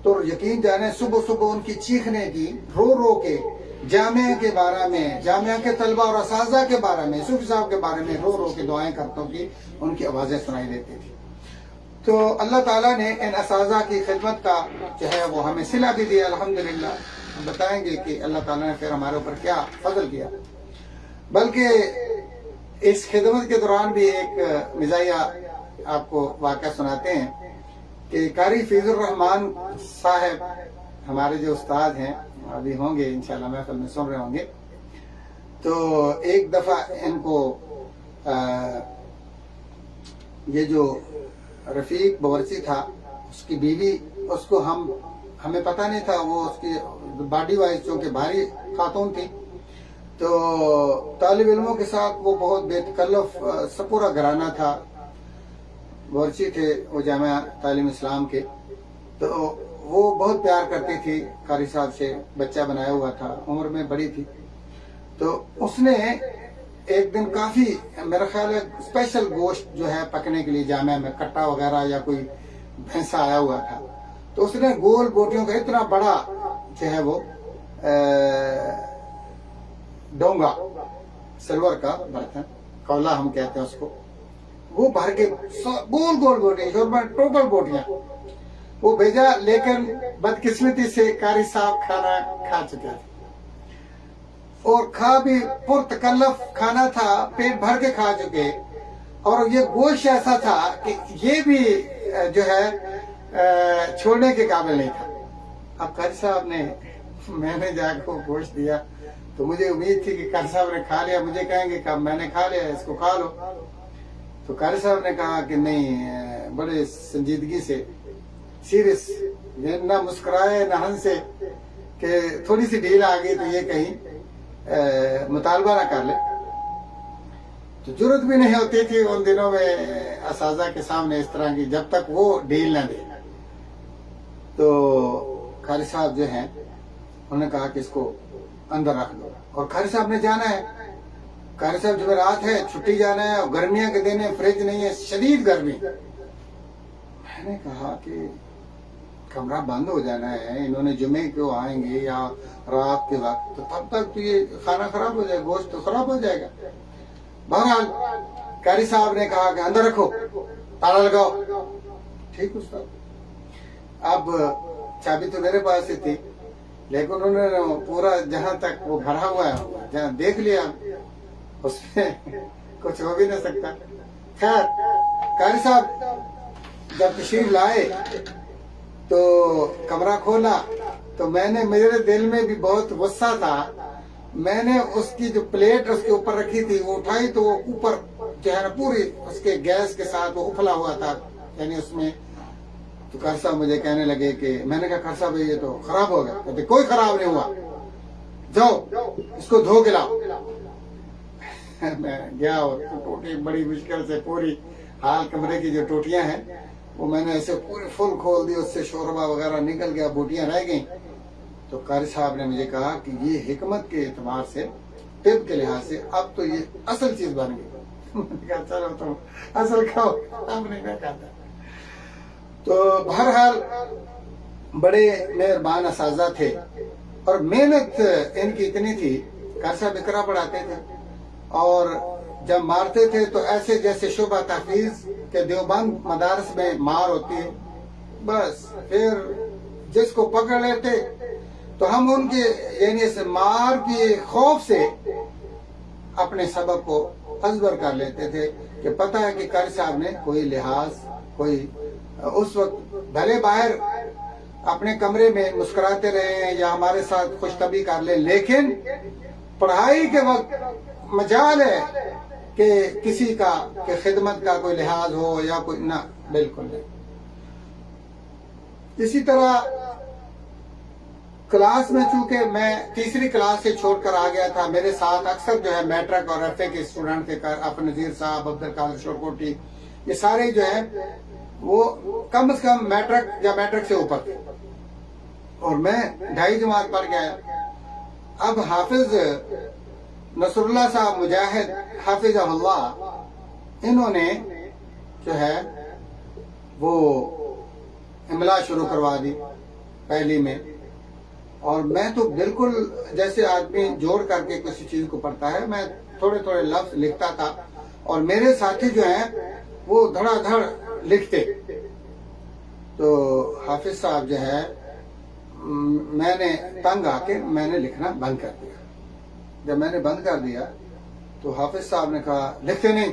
تو یقین جانے صبح صبح ان کی چیخنے کی رو رو کے جامعہ کے بارے میں، جامعہ کے طلبہ اور اساتذہ کے بارے میں، صوفی صاحب کے بارے میں رو رو کے دعائیں کرتوں کی ان کی آوازیں سنائی دیتی تھی۔ تو اللہ تعالیٰ نے ان اساتذہ کی خدمت کا جو ہے وہ ہمیں صلہ بھی دیا الحمدللہ۔ ہم بتائیں گے کہ اللہ تعالیٰ نے پھر ہمارے اوپر کیا فضل کیا۔ بلکہ اس خدمت کے دوران بھی ایک مزاحیہ آپ کو واقعہ سناتے ہیں کہ قاری فیض الرحمان صاحب ہمارے جو استاد ہیں، ابھی ہوں گے انشاءاللہ محفل میں سن رہے ہوں گے، تو ایک دفعہ ان کو یہ جو رفیق باورچی تھا، اس کی بیوی، اس کو ہمیں پتہ نہیں تھا، وہ اس کی باڈی وائز چونکہ بھاری خاتون تھی، تو طالب علموں کے ساتھ وہ بہت بے تکلف سپورا گھرانہ تھا، باورچی تھے وہ جامعہ تعلیم اسلام کے، تو وہ بہت پیار کرتی تھی قاری صاحب سے، بچہ بنایا ہوا تھا، عمر میں بڑی تھی۔ تو اس نے ایک دن کافی میرا خیال ہے اسپیشل گوشت جو ہے پکنے کے لیے جامعہ میں کٹا وغیرہ یا کوئی بھینسا آیا ہوا تھا، تو اس نے گول بوٹیوں کا اتنا بڑا جو ہے وہ ڈونگا، سلور کا برتن، کولا ہم کہتے ہیں اس کو، وہ بھر کے گول گول بوٹیاں، ٹوٹل بوٹیاں وہ بھیجا، لیکن بدقسمتی سے قاری صاحب کھانا کھا چکے تھے، اور کھا بھی پرتکلف کھانا تھا، پیٹ بھر کے کھا چکے، اور یہ گوشت ایسا تھا کہ یہ بھی جو ہے چھوڑنے کے قابل نہیں تھا۔ اب قاری صاحب نے، میں نے جا کے گوشت دیا تو مجھے امید تھی کہ قاری صاحب نے کھا لیا، مجھے کہیں گے کہ میں نے کھا لیا، اس کو کھا لو۔ تو قاری صاحب نے کہا کہ نہیں، بڑے سنجیدگی سے، سیریس، نہ مسکرائے نہ ہنسے کہ تھوڑی سی ڈھیل آ گئی تو یہ کہیں مطالبہ نہ کر لے۔ تو جرت بھی نہیں ہوتی تھی ان دنوں میں اساتذہ کے سامنے اس طرح کی، جب تک وہ ڈھیل نہ دے۔ تو قاری صاحب جو ہیں انہوں نے کہا کہ اس کو اندر رکھ دو، اور قاری صاحب نے جانا ہے، قاری صاحب جمعرات ہے، چھٹی جانا ہے، اور گرمیاں کے دن ہے، فریج نہیں ہے، شدید گرمی۔ میں نے کہا کہ کمرہ بند ہو جانا ہے، انہوں نے جمعے کو آئیں گے یا رات کے وقت، تو تب تک تو یہ کھانا خراب ہو جائے گا، گوشت تو خراب ہو جائے گا۔ بہرحال قاری صاحب نے کہا کہ اندر رکھو، تالا لگاؤ۔ ٹھیک استاد۔ اب چابی تو میرے پاس ہی تھی، لیکن انہوں نے پورا جہاں تک وہ بھرا ہوا ہے جہاں دیکھ لیا، اس میں کچھ ہو بھی نہ سکتا۔ خیر، قاری صاحب جب تشریف لائے تو کمرہ کھولا، تو میں نے، میرے دل میں بھی بہت غصہ تھا، میں نے اس کی جو پلیٹ اس کے اوپر رکھی تھی وہ اٹھائی تو وہ اوپر جو ہے نا پوری اس کے گیس کے ساتھ وہ ابلا ہوا تھا، یعنی اس میں۔ تو قاری صاحب مجھے کہنے لگے کہ، میں نے کہا قاری صاحب یہ تو خراب ہو گیا۔ کہتے کوئی خراب نہیں ہوا، جاؤ اس کو دھو کے لاؤ۔ میں گیا اور ٹوٹی بڑی مشکل سے پوری حال کمرے کی جو ٹوٹیاں ہیں وہ میں نے ایسے پوری فل کھول دی، اس سے شوربہ وغیرہ نکل گیا، بوٹیاں رہ گئیں۔ تو قاری صاحب نے مجھے کہا کہ یہ حکمت کے اعتبار سے، طب کے لحاظ سے اب تو یہ اصل چیز بن گئی۔ میں نے کہا چلو تم اصل کھاؤ، ہم نہیں میں کھاتا۔ تو بہرحال بڑے مہربان اساتذہ تھے، اور محنت ان کی اتنی تھی، قاری صاحب اقرا پڑھاتے تھے، اور جب مارتے تھے تو ایسے جیسے شعبہ تحفیظ کے دیوبند مدارس میں مار ہوتی ہے، بس پھر جس کو پکڑ لیتے تو ہم ان کے، یعنی اس مار کے خوف سے اپنے سبق کو ازبر کر لیتے تھے کہ پتہ ہے کہ قاری صاحب نے کوئی لحاظ، کوئی اس وقت بھلے باہر اپنے کمرے میں مسکراتے رہے ہیں یا ہمارے ساتھ خوش طبعی کر لیں، لیکن پڑھائی کے وقت مجال ہے کہ کسی کا کہ خدمت کا کوئی لحاظ ہو یا کوئی نہ، بالکل نہیں۔ اسی طرح کلاس میں، چونکہ میں تیسری کلاس سے چھوڑ کر آ گیا تھا، میرے ساتھ اکثر جو ہے میٹرک اور ایف اے کے اسٹوڈنٹ تھے، اپنے نذیر صاحب، عبدالقادر شورکوٹی، یہ سارے جو ہیں وہ کم از کم میٹرک یا میٹرک سے اوپر تھے، اور میں 2.5 جماعت پڑھ گیا۔ اب حافظ نصر اللہ صاحب مجاہد حافظ اللہ، انہوں نے جو ہے وہ املا شروع کروا دی، پہلی میں، اور میں تو بالکل جیسے آدمی جوڑ کر کے کسی چیز کو پڑھتا ہے، میں تھوڑے تھوڑے لفظ لکھتا تھا، اور میرے ساتھی جو ہیں وہ دھڑا دھڑ لکھتے. تو حافظ صاحب جو ہے، میں نے تنگ آ کے میں نے لکھنا بند کر دیا. جب میں نے بند کر دیا تو حافظ صاحب نے کہا لکھتے نہیں.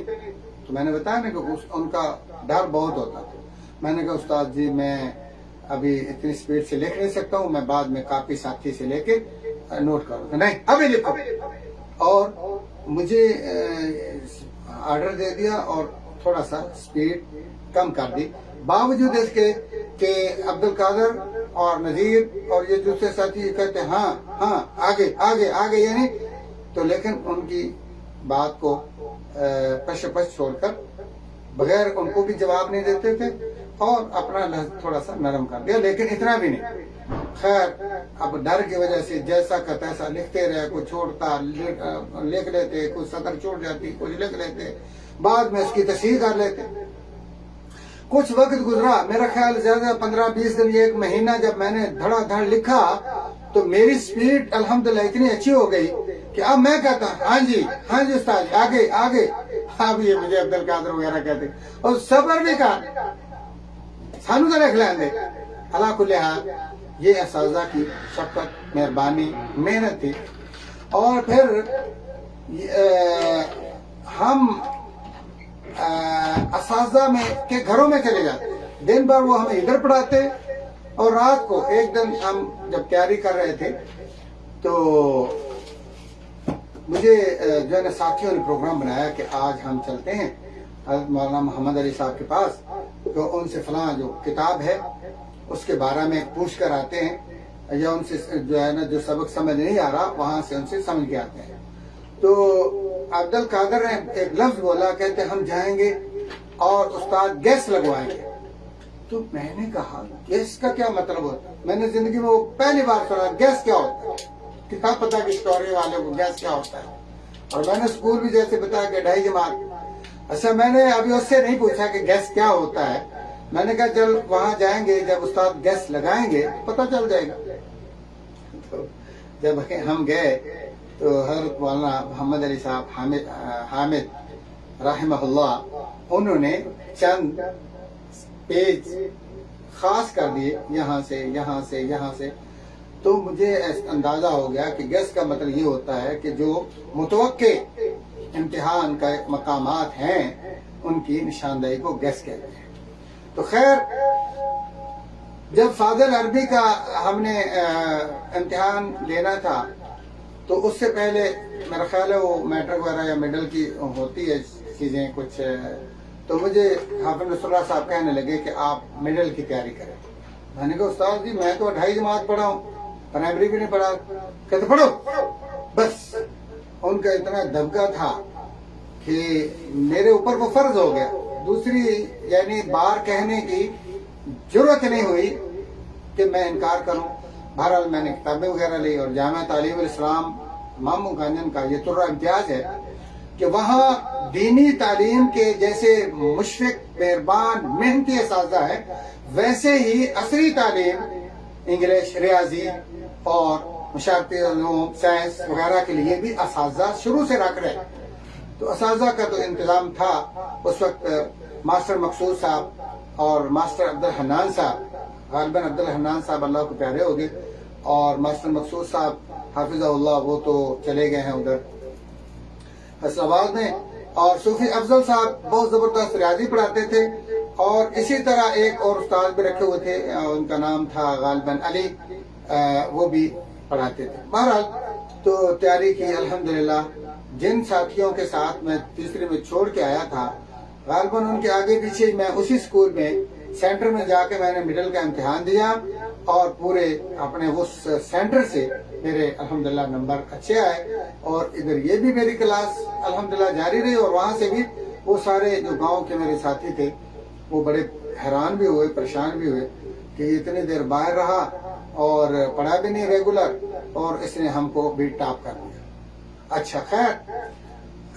تو میں نے بتایا نا کہ ان کا ڈر بہت ہوتا تھا. میں نے کہا استاد جی میں ابھی اتنی سپیڈ سے لکھ نہیں سکتا ہوں، میں بعد میں کاپی ساتھی سے لے کے نوٹ کروں گا. نہیں ابھی لکھو. اور مجھے آرڈر دے دیا اور تھوڑا سا سپیڈ کم کر دی، باوجود اس کے کہ عبد القادر اور نذیر اور یہ دوسرے ساتھی کہتے ہیں ہاں ہاں آگے آگے آگے، یعنی تو لیکن ان کی بات کو پش پش چھوڑ کر بغیر ان کو بھی جواب نہیں دیتے تھے، اور اپنا لفظ تھوڑا سا نرم کر دیا، لیکن اتنا بھی نہیں. خیر اب ڈر کی وجہ سے جیسا کا تیسا لکھتے رہے، کوئی چھوڑتا لکھ لیتے، کوئی سطر چھوڑ جاتی، کچھ لکھ لیتے، بعد میں اس کی تصحیح کر لیتے. کچھ وقت گزرا، میرا خیال زیادہ 15-20 دن، ایک مہینہ، جب میں نے دھڑا دھڑ لکھا تو میری سپیڈ الحمدللہ اتنی اچھی ہو گئی کہ اب میں کہتا ہاں جی استاد آگے آگے. اب یہ مجھے عبد القادر وغیرہ کہتے، اور صبر بھی کہا سانو تو لکھ لیں گے. اللہ کل حال یہ اساتذہ کی شفقت، مہربانی، محنت تھی. اور پھر ہم اساتذہ میں کے گھروں میں چلے جاتے، دن بھر وہ ہمیں ادھر پڑھاتے، اور رات کو ایک دن ہم جب تیاری کر رہے تھے تو مجھے جو ہے نا ساتھیوں نے پروگرام بنایا کہ آج ہم چلتے ہیں حضرت مولانا محمد علی صاحب کے پاس، تو ان سے فلاں جو کتاب ہے اس کے بارے میں پوچھ کر آتے ہیں، یا ان سے جو ہے نا جو سبق سمجھ نہیں آ رہا وہاں سے ان سے سمجھ کے آتے ہیں. تو عبد القادر نے ایک لفظ بولا، کہتے ہم جائیں گے اور استاد گیس لگوائیں گے. تو میں نے کہا گیس کا کیا مطلب ہوتا ہے؟ میں نے زندگی میں وہ پہلی بار سنا گیس کیا ہوتا ہے. کیا پتا کہ اسٹوری والے کو گیس کیا ہوتا ہے. اور میں نے اسکول بھی جیسے بتایا کہ 2.5 جماعت. اچھا میں نے ابھی اس سے نہیں پوچھا کہ گیس کیا ہوتا ہے، میں نے کہا چل وہاں جائیں گے، جب استاد گیس لگائیں گے پتہ چل جائے گا. تو جب ہم گئے تو حضرت مولانا محمد علی صاحب حامد رحمہ اللہ، انہوں نے چند پیج خاص کر دیے، یہاں سے یہاں سے یہاں سے. تو مجھے اندازہ ہو گیا کہ گیس کا مطلب یہ ہوتا ہے کہ جو متوقع امتحان کا مقامات ہیں ان کی نشاندہی کو گیس کہتے ہیں. تو خیر جب فاضل عربی کا ہم نے امتحان لینا تھا تو اس سے پہلے میرا خیال ہے وہ میٹرک وغیرہ یا مڈل کی ہوتی ہے چیزیں کچھ، تو مجھے حافظ نصر اللہ صاحب کہنے لگے کہ آپ مڈل کی تیاری کریں. میں نے کہا استاد جی میں تو 2.5 جماعت پڑھا ہوں، پرائمری بھی نہیں پڑھا. کہتے پڑھو. بس ان کا اتنا دبکا تھا کہ میرے اوپر وہ فرض ہو گیا. دوسری یعنی بار کہنے کی ضرورت نہیں ہوئی کہ میں انکار کروں. بہرحال میں نے کتابیں وغیرہ لی، اور جامعہ تعلیم الاسلام مامو گنجن کا یہ طرح امتیاز ہے کہ وہاں دینی تعلیم کے جیسے مشفق، مہربان، محنتی اساتذہ ہے، ویسے ہی عصری تعلیم انگلش، ریاضی اور مشارتی علوم، سائنس وغیرہ کے لیے بھی اساتذہ شروع سے رکھ رہے. تو اساتذہ کا تو انتظام تھا. اس وقت ماسٹر مقصود صاحب اور ماسٹر عبد الحنان صاحب، غالباً عبد الحنان صاحب اللہ کو پیارے ہو گئے، اور ماسٹر مقصود صاحب حافظہ اللہ وہ تو چلے گئے ہیں ادھر حیدر آباد میں. اور صوفی افضل صاحب بہت زبردست ریاضی پڑھاتے تھے، اور اسی طرح ایک اور استاد بھی رکھے ہوئے تھے، ان کا نام تھا غالباً علی، وہ بھی پڑھاتے تھے. بہرحال تو تیاری کی الحمدللہ. جن ساتھیوں کے ساتھ میں تیسری میں چھوڑ کے آیا تھا غالباً ان کے آگے پیچھے میں اسی اسکول میں سینٹر میں جا کے میں نے مڈل کا امتحان دیا، اور پورے اپنے اس سینٹر سے میرے الحمدللہ نمبر اچھے آئے. اور ادھر یہ بھی میری کلاس الحمدللہ جاری رہی، اور وہاں سے بھی وہ سارے جو گاؤں کے میرے ساتھی تھے وہ بڑے حیران بھی ہوئے، پریشان بھی ہوئے کہ اتنی دیر باہر رہا اور پڑھا بھی نہیں ریگولر، اور اس نے ہم کو بھی ٹاپ کر دیا. اچھا خیر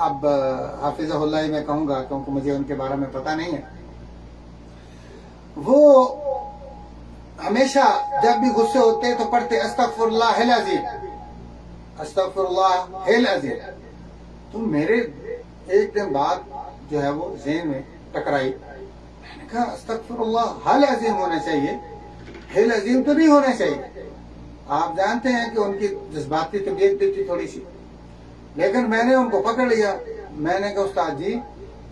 اب حافظہ اللہ میں کہوں گا کیونکہ مجھے ان کے بارے میں پتہ نہیں ہے، وہ ہمیشہ جب بھی غصے ہوتے تو پڑھتے استغفر اللہ العظیم، استغفر اللہ العظیم۔ تو میرے ایک دن بعد جو ہے وہ ذہن میں ٹکرائی، میں نے کہا استغفر اللہ العظیم ہونا چاہیے، العظیم تو نہیں ہونا چاہیے۔ آپ جانتے ہیں کہ ان کی جذباتی طبیعت بھی تھی تھوڑی سی، لیکن میں نے ان کو پکڑ لیا۔ میں نے کہا استاد جی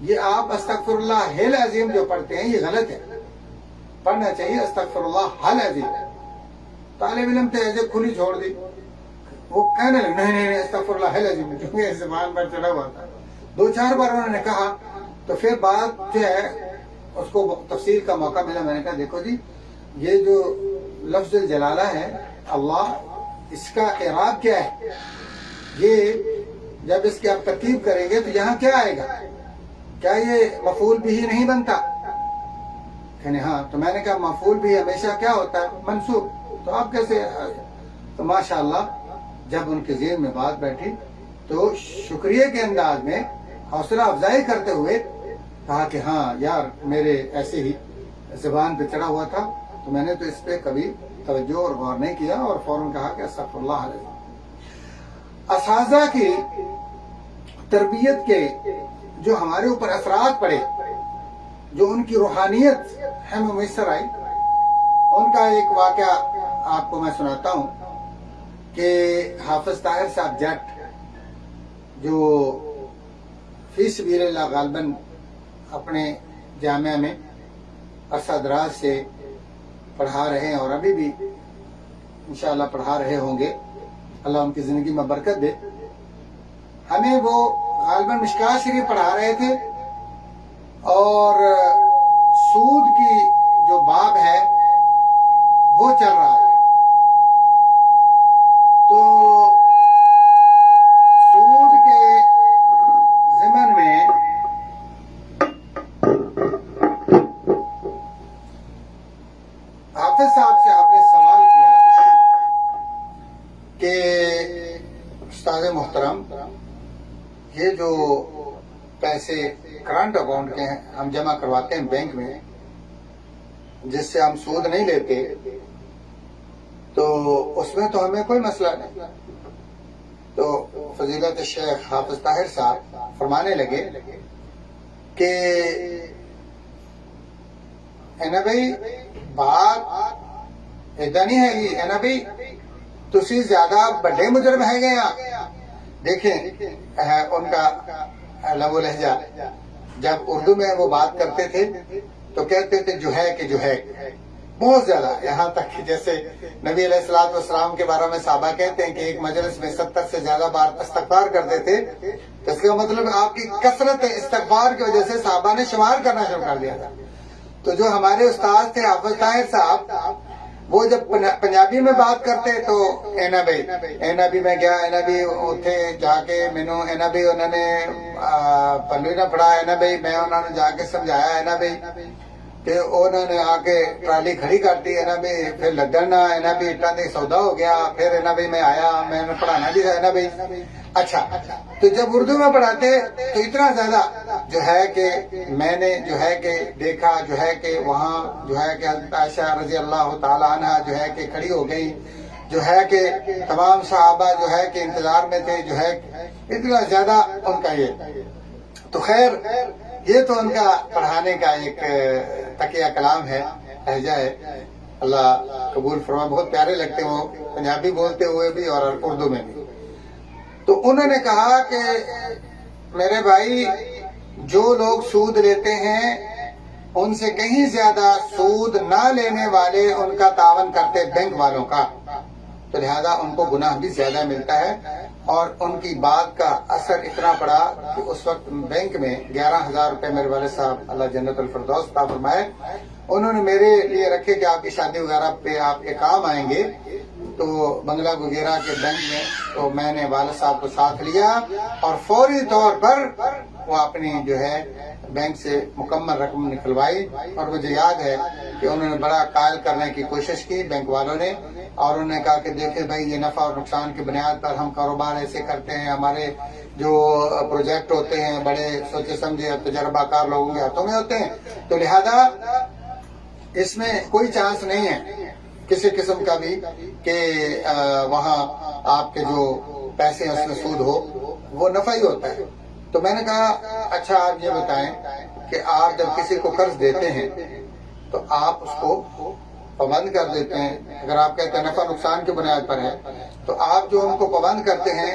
یہ آپ استغفر اللہ العظیم جو پڑھتے ہیں یہ غلط ہے، پڑھنا چاہیے استغفر اللہ العظیم۔ طالب علم تھے ایسے کھلی چھوڑ دی، وہ کہنے لگے نہیں نہیں استغفر اللہ العظیم، کیونکہ زبان پر چڑھا ہوا تھا۔ 2-4 بار انہوں نے کہا تو پھر بات جو ہے اس کو تفسیر کا موقع ملا۔ میں نے کہا دیکھو جی یہ جو لفظ الجلالہ ہے اللہ، اس کا اعراب کیا ہے؟ یہ جب اس کی آپ ترکیب کریں گے تو یہاں کیا آئے گا؟ کیا یہ مفعول بھی نہیں بنتا؟ کہنے ہاں۔ تو میں نے کہا مفعول بھی ہمیشہ کیا ہوتا ہے؟ منصوب۔ تو آپ کیسے؟ تو ماشاءاللہ جب ان کے ذہن میں بات بیٹھی تو شکریہ کے انداز میں حوصلہ افزائی کرتے ہوئے کہا کہ ہاں یار میرے ایسے ہی زبان پہ چڑھا ہوا تھا، تو میں نے تو اس پہ کبھی توجہ اور غور نہیں کیا، اور فوراً کہا کہ استغفر اللہ علیہ۔ اساتذہ کی تربیت کے جو ہمارے اوپر اثرات پڑے، جو ان کی روحانیت ہمیں میسر آئی، ان کا ایک واقعہ آپ کو میں سناتا ہوں کہ حافظ طاہر صاحب جٹ جو فی سبیل اللہ غالباً اپنے جامعہ میں عرصہ دراز سے پڑھا رہے ہیں اور ابھی بھی انشاءاللہ پڑھا رہے ہوں گے، اللہ ان کی زندگی میں برکت دے۔ ہمیں وہ غالباً مشکوٰۃ شریف پڑھا رہے تھے اور سود کی جو باب ہے وہ چل رہا ہے، تو سود کے ضمن میں حافظ صاحب سے آپ نے سوال کیا کہ استاد محترم یہ جو پیسے کرنٹ اکاؤنٹ کے ہیں ہم جمع کرواتے ہیں بینک میں، جس سے ہم سود نہیں لیتے، تو اس میں تو ہمیں کوئی مسئلہ نہیں۔ تو فضیلت شیخ حافظ طاہر صاحب فرمانے لگے کہ اینا بھائی بات ایدا نہیں ہے گی، اینا بھائی تسی زیادہ بڑے مجرم ہے گئے ہیں۔ دیکھیں ان کا لب و لہجہ، جب اردو میں وہ بات کرتے تھے تو کہتے تھے جو ہے کہ جو ہے بہت زیادہ، یہاں تک کہ جیسے نبی علیہ الصلوۃ والسلام کے بارے میں صحابہ کہتے ہیں کہ ایک مجلس میں 70 سے زیادہ بار استغفار کرتے تھے، تو اس کا مطلب آپ کی کثرت استغفار کی وجہ سے صحابہ نے شمار کرنا شروع کر دیا تھا۔ تو جو ہمارے استاد تھے حافظ طاہر صاحب، وہ جب پنجابی میں بات کرتے تو اینا بھی میں گیا، اینا بھی اتھے جا کے مینوں اینا بھی انہوں نے پلو نہ پڑھا، اینا بھی میں انہوں نے جا کے سمجھایا، اینا بھی کہ انہوں نے آ کے ٹرالی کھڑی کر دی، اینا بھی پھر لگن نہ، اینا بھی اٹھا دے سودا ہو گیا، پھر اینا بھی میں آیا، میں نے پڑھانا بھی تھا اینا بھی۔ اچھا تو جب اردو میں پڑھاتے تو اتنا زیادہ جو ہے کہ میں نے جو ہے کہ دیکھا جو ہے کہ وہاں جو ہے کہ حضرت عائشہ رضی اللہ تعالی عنہ جو ہے کہ کھڑی ہو گئی، جو ہے کہ تمام صحابہ جو ہے کہ انتظار میں تھے، جو ہے اتنا زیادہ ان کا یہ۔ تو خیر یہ تو ان کا پڑھانے کا ایک تقیہ کلام ہے، لہجہ ہے، اللہ قبول فرما، بہت پیارے لگتے ہیں وہ پنجابی بولتے ہوئے بھی اور اردو میں بھی۔ تو انہوں نے کہا کہ میرے بھائی جو لوگ سود لیتے ہیں ان سے کہیں زیادہ سود نہ لینے والے ان کا تعاون کرتے بینک والوں کا، تو لہذا ان کو گناہ بھی زیادہ ملتا ہے۔ اور ان کی بات کا اثر اتنا پڑا کہ اس وقت بینک میں 11,000 روپے میرے والد صاحب اللہ جنت الفردوس عطا فرمائے، انہوں نے میرے لیے رکھے کہ آپ کی شادی وغیرہ پہ آپ کے کام آئیں گے، تو بنگلہ وغیرہ کے بینک میں۔ تو میں نے والد صاحب کو ساتھ لیا اور فوری طور پر وہ اپنی جو ہے بینک سے مکمل رقم نکلوائی، اور مجھے یاد ہے کہ انہوں نے بڑا قائل کرنے کی کوشش کی بینک والوں نے، اور انہوں نے کہا کہ دیکھیں بھائی یہ نفع اور نقصان کی بنیاد پر ہم کاروبار ایسے کرتے ہیں، ہمارے جو پروجیکٹ ہوتے ہیں بڑے سوچے سمجھے اور تجربہ کار لوگوں کے ہاتھوں میں ہوتے ہیں، تو لہذا اس میں کوئی چانس نہیں ہے کسی قسم کا بھی کہ وہاں آپ کے جو پیسے ہیں اس میں سود ہو، وہ نفع ہی ہوتا ہے۔ تو میں نے کہا اچھا آپ یہ بتائیں کہ آپ جب کسی کو قرض دیتے ہیں تو آپ اس کو پابند کر دیتے ہیں، اگر آپ کہتے ہیں نفع نقصان کی بنیاد پر ہے تو آپ جو ان کو پابند کرتے ہیں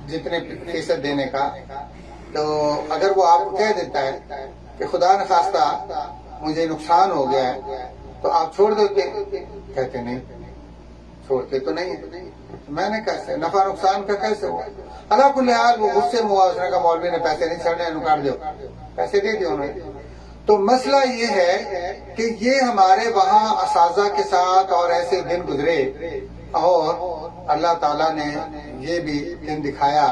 جتنے فیصد دینے کا، تو اگر وہ آپ کو کہہ دیتا ہے کہ خدا نخواستہ مجھے نقصان ہو گیا ہے تو آپ چھوڑ دیتے؟ کہتے نہیں، چھوڑتے تو نہیں۔ میں نے کیسے نفع نقصان کا کیسے ہوا؟ اللہ کل حال وہ غصے میں ہوا، اس نے کہا مولوی نے پیسے نہیں چھڑنے، نکال دو، پیسے دے دیے انہوں نے۔ تو مسئلہ یہ ہے کہ یہ ہمارے وہاں اساتذہ کے ساتھ اور ایسے دن گزرے، اور اللہ تعالیٰ نے یہ بھی دن دکھایا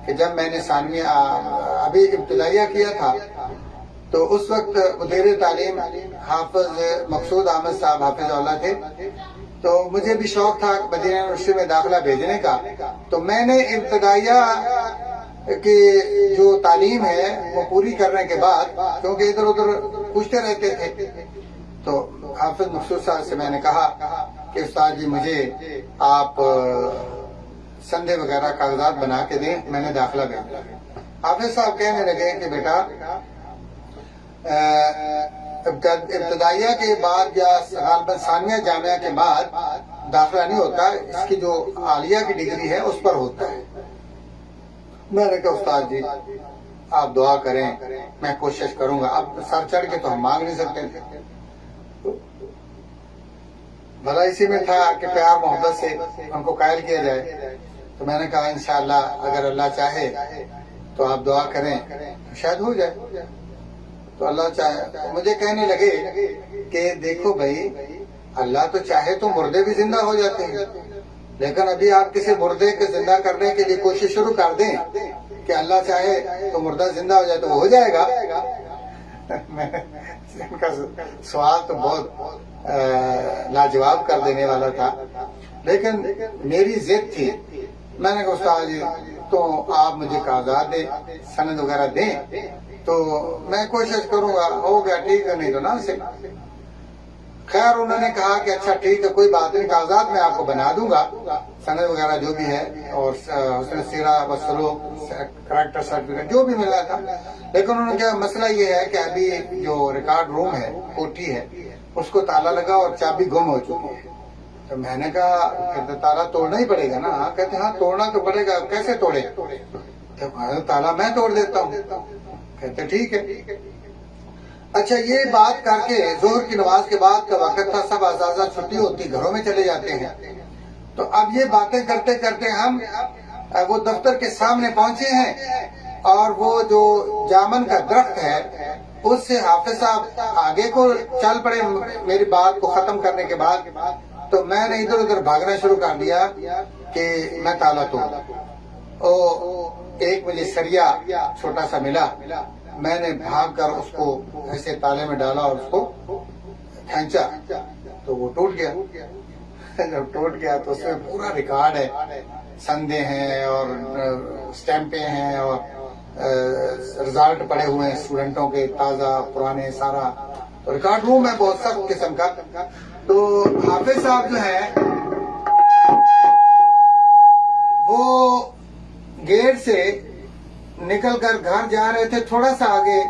کہ جب میں نے ثانویہ ابھی ابتدائیہ کیا تھا تو اس وقت مدیر تعلیم حافظ مقصود احمد صاحب حافظ اللہ تھے، تو مجھے بھی شوق تھا مدینہ یونیورسٹی میں داخلہ بھیجنے کا، تو میں نے ابتدائیہ کی جو تعلیم ہے وہ پوری کرنے کے بعد، کیونکہ ادھر ادھر پوچھتے رہتے تھے، تو حافظ مقصود صاحب سے میں نے کہا کہ استاد جی مجھے آپ سندے وغیرہ کاغذات بنا کے دیں، میں نے داخلہ بھیجا۔ حافظ صاحب کہنے لگے کہ بیٹا ابتدائیہ کے بعد یا غالباً ثانویہ جامعہ کے بعد داخلہ نہیں ہوتا، اس کی جو عالیہ کی ڈگری ہے اس پر ہوتا ہے۔ میں نے کہا استاد جی آپ دعا کریں، میں کوشش کروں گا۔ اب سر چڑھ کے تو ہم مانگ نہیں سکتے تھے، بھلا اسی میں تھا کہ پیار محبت سے ان کو قائل کیا جائے۔ تو میں نے کہا انشاءاللہ اگر اللہ چاہے تو آپ دعا کریں شاید ہو جائے، تو اللہ چاہے۔ مجھے کہنے لگے کہ دیکھو بھائی اللہ تو چاہے تو مردے بھی زندہ ہو جاتے ہیں، لیکن ابھی آپ کسی مردے کے زندہ کرنے کے لیے کوشش شروع کر دیں کہ اللہ چاہے تو مردہ زندہ ہو جائے تو ہو جائے گا۔ ان کا سوال تو بہت لاجواب کر دینے والا تھا، لیکن میری ضد تھی۔ میں نے کہا استاد جی تو آپ مجھے کاغذات دیں، سند وغیرہ دیں تو میں کوشش کروں گا، ہو گیا ٹھیک ہے، نہیں تو نہ صحیح۔ خیر انہوں نے کہا کہ اچھا ٹھیک ہے کوئی بات نہیں، کاغذات میں آپ کو بنا دوں گا، سند وغیرہ جو بھی ہے اور حسن سیرت و سلوک کریکٹر سرٹیفکیٹ جو بھی ملا تھا، لیکن انہوں نے کہا مسئلہ یہ ہے کہ ابھی جو ریکارڈ روم ہے کوٹھی ہے اس کو تالا لگا اور چابی گم ہو چکی ہے۔ تو میں نے کہا تالا توڑنا ہی پڑے گا نا؟ کہتے ہاں توڑنا تو پڑے گا، کیسے توڑے؟ تو تالا میں توڑ دیتا ہوں۔ کہتے ٹھیک ہے۔ اچھا یہ بات کر کے ظہر کی نماز کے بعد کا وقت تھا، سب اساتذہ چھٹی ہوتی گھروں میں چلے جاتے ہیں، تو اب یہ باتیں کرتے کرتے ہم وہ دفتر کے سامنے پہنچے ہیں، اور وہ جو جامن کا درخت ہے اس سے حافظ صاحب آگے کو چل پڑے میری بات کو ختم کرنے کے بعد، تو میں نے ادھر ادھر بھاگنا شروع کر دیا کہ میں تالا توڑ۔ ایک مجھے سریا چھوٹا سا ملا، میں نے بھاگ کر اس کو ایسے تالے میں ڈالا اور اس کو کھینچا تو وہ ٹوٹ گیا۔ جب ٹوٹ گیا تو اس میں پورا ریکارڈ ہے، سندے ہیں اور سٹیمپیں ہیں اور رزلٹ پڑے ہوئے ہیں اسٹوڈنٹوں کے تازہ پرانے، سارا ریکارڈ روم ہے بہت سخت قسم کا۔ تو حافظ صاحب جو ہے وہ گیٹ سے نکل کر گھر جا رہے تھے، تھوڑا سا آگے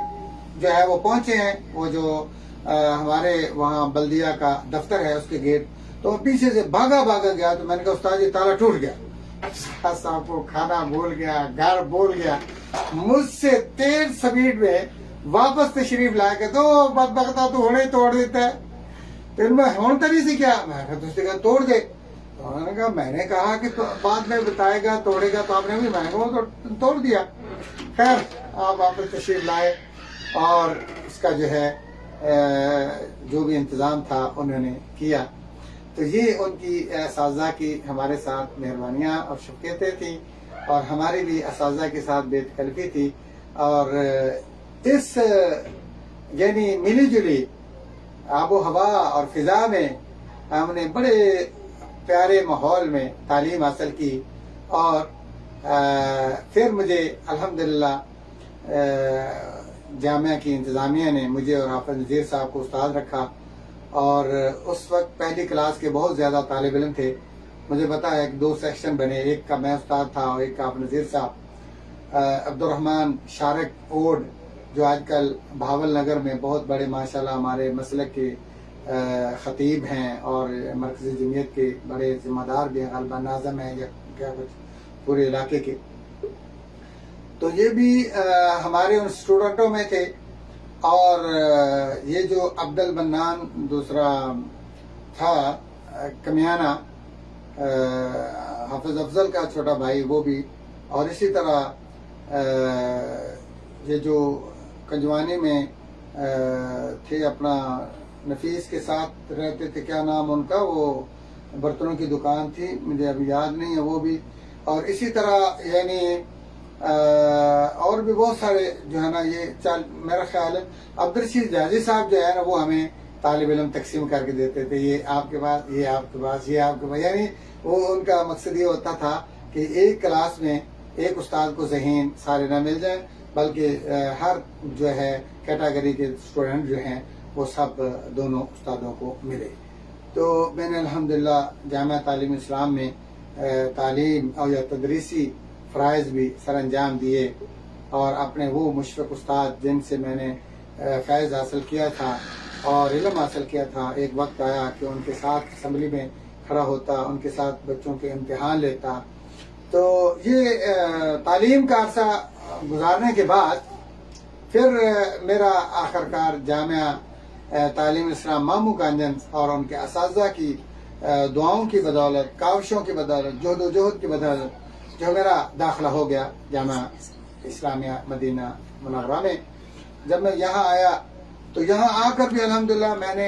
جو ہے وہ پہنچے ہیں، وہ جو ہمارے وہاں بلدیہ کا دفتر ہے اس کے گیٹ، تو پیچھے سے بھاگا گیا۔ تو میں نے کہا استاد جی تالا ٹوٹ گیا۔ صاحب کو کھانا بھول گیا، گھر بھول گیا، مجھ سے تیز سپیڈ میں واپس تشریف لا کے تو بدبختہ تو ہونے توڑ دیتا ہے۔ پھر میں ہون تری سے کیا، میں نے کہا توڑ دے۔ میں نے کہا کہ بعد میں بتائے گا توڑے گا، تو آپ نے بھی میں کو توڑ دیا۔ خیر آپ واپس تشریف لائے اور اس کا جو ہے جو بھی انتظام تھا انہوں نے کیا۔ تو یہ ان کی اساتذہ کی ہمارے ساتھ مہربانیاں اور شفقتیں تھیں، اور ہماری بھی اساتذہ کے ساتھ بے تکلفی تھی۔ اور اس یعنی ملی جلی آب و ہوا اور فضا میں ہم نے بڑے پیارے ماحول میں تعلیم حاصل کی، اور پھر مجھے الحمدللہ جامعہ کی انتظامیہ نے مجھے اور حافظ نذیر صاحب کو استاد رکھا، اور اس وقت پہلی کلاس کے بہت زیادہ طالب علم تھے۔ مجھے پتا ہے کہ 2 سیکشن بنے، ایک کا میں استاد تھا اور ایک کا حافظ نذیر صاحب۔ عبدالرحمن شارق اوڈ جو آج کل بھاول نگر میں بہت بڑے ماشاءاللہ ہمارے مسلک کے خطیب ہیں اور مرکزی جمعیت کے بڑے ذمہ دار بھی ہیں، غالباً ناظم ہیں یا کیا کچھ پورے علاقے کے، تو یہ بھی ہمارے ان اسٹوڈنٹوں میں تھے۔ اور یہ جو عبد المنان دوسرا تھا کمیانہ، حافظ افضل کا چھوٹا بھائی، وہ بھی، اور اسی طرح یہ جو کنجوانی میں تھے اپنا نفیس کے ساتھ رہتے تھے، کیا نام ان کا، وہ برتنوں کی دکان تھی، مجھے ابھی یاد نہیں ہے وہ بھی، اور اسی طرح یعنی اور بھی بہت سارے جو ہے نا، یہ میرا خیال ہے عبدالرشید جازی صاحب جو ہے نا، وہ ہمیں طالب علم تقسیم کر کے دیتے تھے، یہ آپ کے پاس، یہ آپ کے پاس، یہ آپ کے پاس، یعنی وہ ان کا مقصد یہ ہوتا تھا کہ ایک کلاس میں ایک استاد کو ذہین سارے نہ مل جائیں، بلکہ ہر جو ہے کیٹاگری کے اسٹوڈنٹ جو ہیں وہ سب دونوں استادوں کو ملے۔ تو میں نے الحمدللہ جامعہ تعلیم اسلام میں تعلیم اور یا تدریسی فرائض بھی سر انجام دیے، اور اپنے وہ مشفق استاد جن سے میں نے فیض حاصل کیا تھا اور علم حاصل کیا تھا، ایک وقت آیا کہ ان کے ساتھ اسمبلی میں کھڑا ہوتا، ان کے ساتھ بچوں کے امتحان لیتا۔ تو یہ تعلیم کا عرصہ گزارنے کے بعد پھر میرا آخرکار جامعہ تعلیم اسلام مامو کانجن اور ان کے اساتذہ کی دعاؤں کی بدولت، کاوشوں کی بدولت، جہد و جہد کی بدولت جو میرا داخلہ ہو گیا جامعہ اسلامیہ مدینہ منورہ میں۔ جب میں یہاں آیا تو یہاں آ کر بھی الحمدللہ میں نے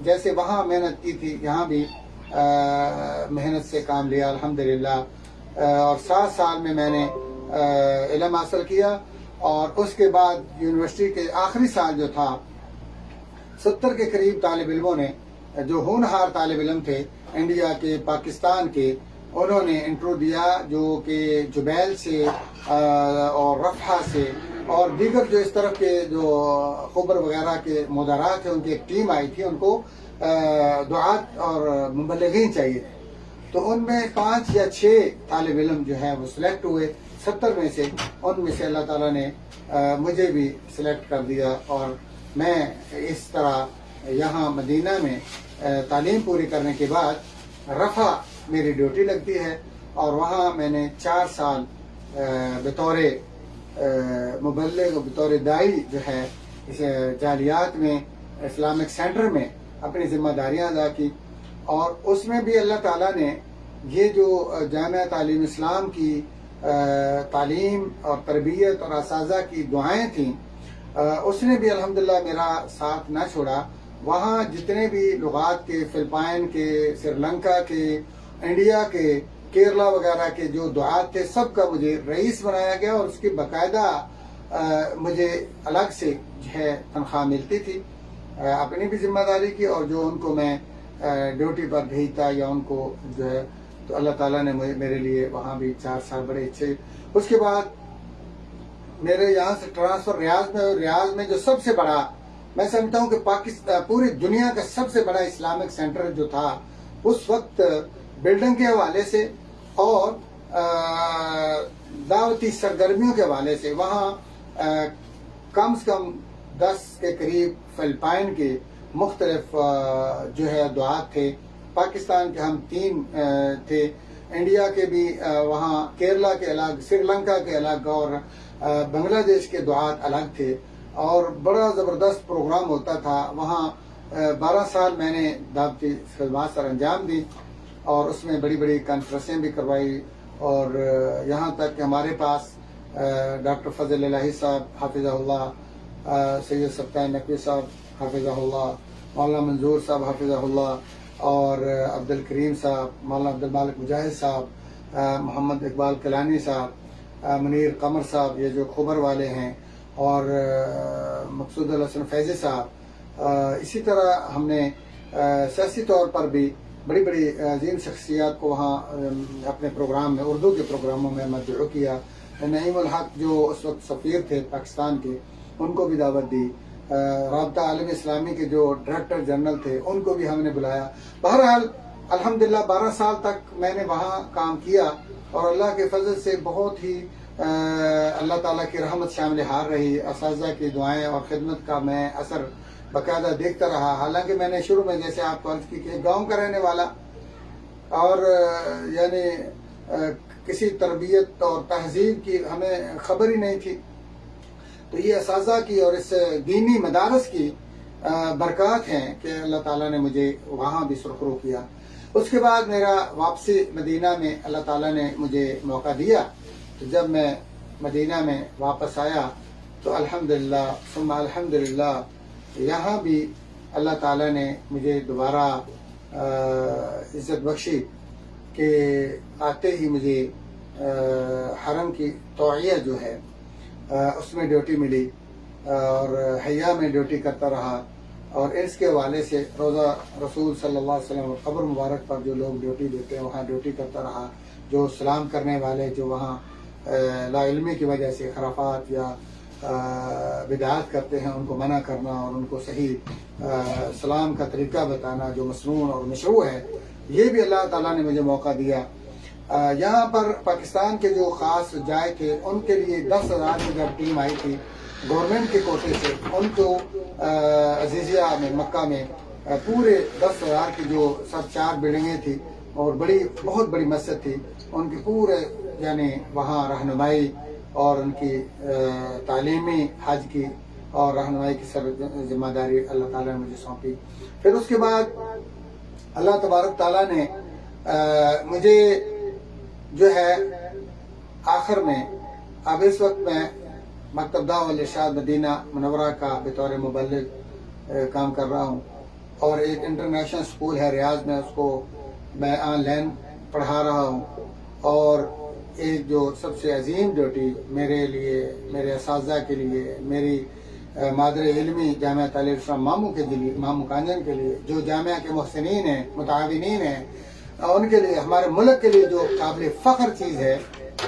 جیسے وہاں محنت کی تھی، یہاں بھی محنت سے کام لیا الحمدللہ، اور 7 سال میں نے علم حاصل کیا، اور اس کے بعد یونیورسٹی کے آخری سال جو تھا 70 کے قریب طالب علموں نے، جو ہونہار طالب علم تھے انڈیا کے، پاکستان کے، انہوں نے انٹرو دیا، جو کہ جبیل سے اور رفحہ سے اور دیگر جو اس طرف کے جو خبر وغیرہ کے مدراء تھے، ان کی ایک ٹیم آئی تھی، ان کو دعات اور مبلغین چاہیے تھے، تو ان میں 5 یا 6 طالب علم جو ہیں وہ سلیکٹ ہوئے 70 میں سے، ان میں سے اللہ تعالیٰ نے مجھے بھی سلیکٹ کر دیا، اور میں اس طرح یہاں مدینہ میں تعلیم پوری کرنے کے بعد رفح میری ڈیوٹی لگتی ہے، اور وہاں میں نے 4 سال بطور مبلغ و بطور داعی جو ہے اس جالیات میں اسلامک سینٹر میں اپنی ذمہ داریاں ادا کی، اور اس میں بھی اللہ تعالیٰ نے یہ جو جامعہ تعلیم اسلام کی تعلیم اور تربیت اور اساتذہ کی دعائیں تھیں، اس نے بھی الحمدللہ میرا ساتھ نہ چھوڑا۔ وہاں جتنے بھی لغات کے، فلپائن کے، سری لنکا کے، انڈیا کے، کیرلا وغیرہ کے جو دعات تھے، سب کا مجھے رئیس بنایا گیا، اور اس کی باقاعدہ مجھے الگ سے جو ہے تنخواہ ملتی تھی، اپنی بھی ذمہ داری کی، اور جو ان کو میں ڈیوٹی پر بھیجتا یا ان کو جو ہے، تو اللہ تعالیٰ نے میرے لیے وہاں بھی 4 سال بڑے اچھے۔ اس کے بعد میرے یہاں سے ٹرانسفر ریاض میں جو سب سے بڑا، میں سمجھتا ہوں کہ پاکستان پوری دنیا کا سب سے بڑا اسلامک سینٹر جو تھا اس وقت، بلڈنگ کے حوالے سے اور دعوتی سرگرمیوں کے حوالے سے، وہاں کم سے کم 10 کے قریب فلپائن کے مختلف جو ہے دعات تھے، پاکستان کے ہم 3 تھے، انڈیا کے بھی وہاں، کیرلا کے الگ، سری لنکا کے الگ، اور بنگلہ دیش کے دعات الگ تھے، اور بڑا زبردست پروگرام ہوتا تھا وہاں۔ 12 سال میں نے دعوتی خدمات سر انجام دی، اور اس میں بڑی بڑی کانفرنسیں بھی کروائی، اور یہاں تک کہ ہمارے پاس ڈاکٹر فضل الہی صاحب حافظہ اللہ، سید سبطین نقوی صاحب حافظہ اللہ، مولانا منظور صاحب حافظہ اللہ، اور عبدالکریم صاحب، مولانا عبدالمالک مجاہد صاحب، محمد اقبال کلانی صاحب، منیر قمر صاحب یہ جو خبر والے ہیں، اور مقصود الحسن فیضی صاحب، اسی طرح ہم نے سیاسی طور پر بھی بڑی بڑی عظیم شخصیات کو وہاں اپنے پروگرام میں، اردو کے پروگراموں میں مدعو کیا۔ نعیم الحق جو اس وقت سفیر تھے پاکستان کے، ان کو بھی دعوت دی۔ رابطہ عالم اسلامی کے جو ڈائریکٹر جنرل تھے ان کو بھی ہم نے بلایا۔ بہرحال الحمدللہ 12 سال تک میں نے وہاں کام کیا، اور اللہ کے فضل سے بہت ہی اللہ تعالیٰ کی رحمت شامل حال رہی۔ اساتذہ کی دعائیں اور خدمت کا میں اثر باقاعدہ دیکھتا رہا۔ حالانکہ میں نے شروع میں جیسے آپ کو عرض کی کہ گاؤں کا رہنے والا، اور یعنی کسی تربیت اور تہذیب کی ہمیں خبر ہی نہیں تھی، تو یہ اساتذہ کی اور اس دینی مدارس کی برکات ہیں کہ اللہ تعالیٰ نے مجھے وہاں بھی سرخرو کیا۔ اس کے بعد میرا واپسی مدینہ میں اللہ تعالیٰ نے مجھے موقع دیا، تو جب میں مدینہ میں واپس آیا تو الحمدللہ ثم الحمدللہ یہاں بھی اللہ تعالیٰ نے مجھے دوبارہ عزت بخشی کہ آتے ہی مجھے حرم کی توعیہ جو ہے اس میں ڈیوٹی ملی، اور حیا میں ڈیوٹی کرتا رہا، اور اس کے حوالے سے روضہ رسول صلی اللہ علیہ وسلم قبر مبارک پر جو لوگ ڈیوٹی دیتے ہیں وہاں ڈیوٹی کرتا رہا۔ جو سلام کرنے والے جو وہاں لا علمی کی وجہ سے خرافات یا بدعات کرتے ہیں ان کو منع کرنا، اور ان کو صحیح سلام کا طریقہ بتانا جو مسنون اور مشروع ہے، یہ بھی اللہ تعالیٰ نے مجھے موقع دیا۔ یہاں پر پاکستان کے جو خاص جائے تھے ان کے لیے 10,000 کی جب ٹیم آئی تھی گورنمنٹ کے کوٹے سے، ان کو عزیزیہ میں مکہ میں پورے 10,000 کی جو سب 4 بلڈنگیں تھی اور بہت بڑی مسجد تھی، ان کی پورے یعنی وہاں رہنمائی اور ان کی تعلیمی حج کی اور رہنمائی کی سر ذمہ داری اللہ تعالیٰ نے مجھے سونپی۔ پھر اس کے بعد اللہ تبارک تعالیٰ نے مجھے جو ہے آخر میں، اب اس وقت میں مکتب دعوت الارشاد مدینہ منورہ کا بطور مبلغ کام کر رہا ہوں، اور ایک انٹرنیشنل اسکول ہے ریاض میں، اس کو میں آن لائن پڑھا رہا ہوں۔ اور ایک جو سب سے عظیم ڈیوٹی میرے لیے، میرے اساتذہ کے لیے، میری مادر علمی جامعہ تعلیم اسلام مامو کانجن کے لیے، جو جامعہ کے محسنین ہیں، متعاونین ہیں، ان کے لیے، ہمارے ملک کے لیے جو قابل فخر چیز ہے،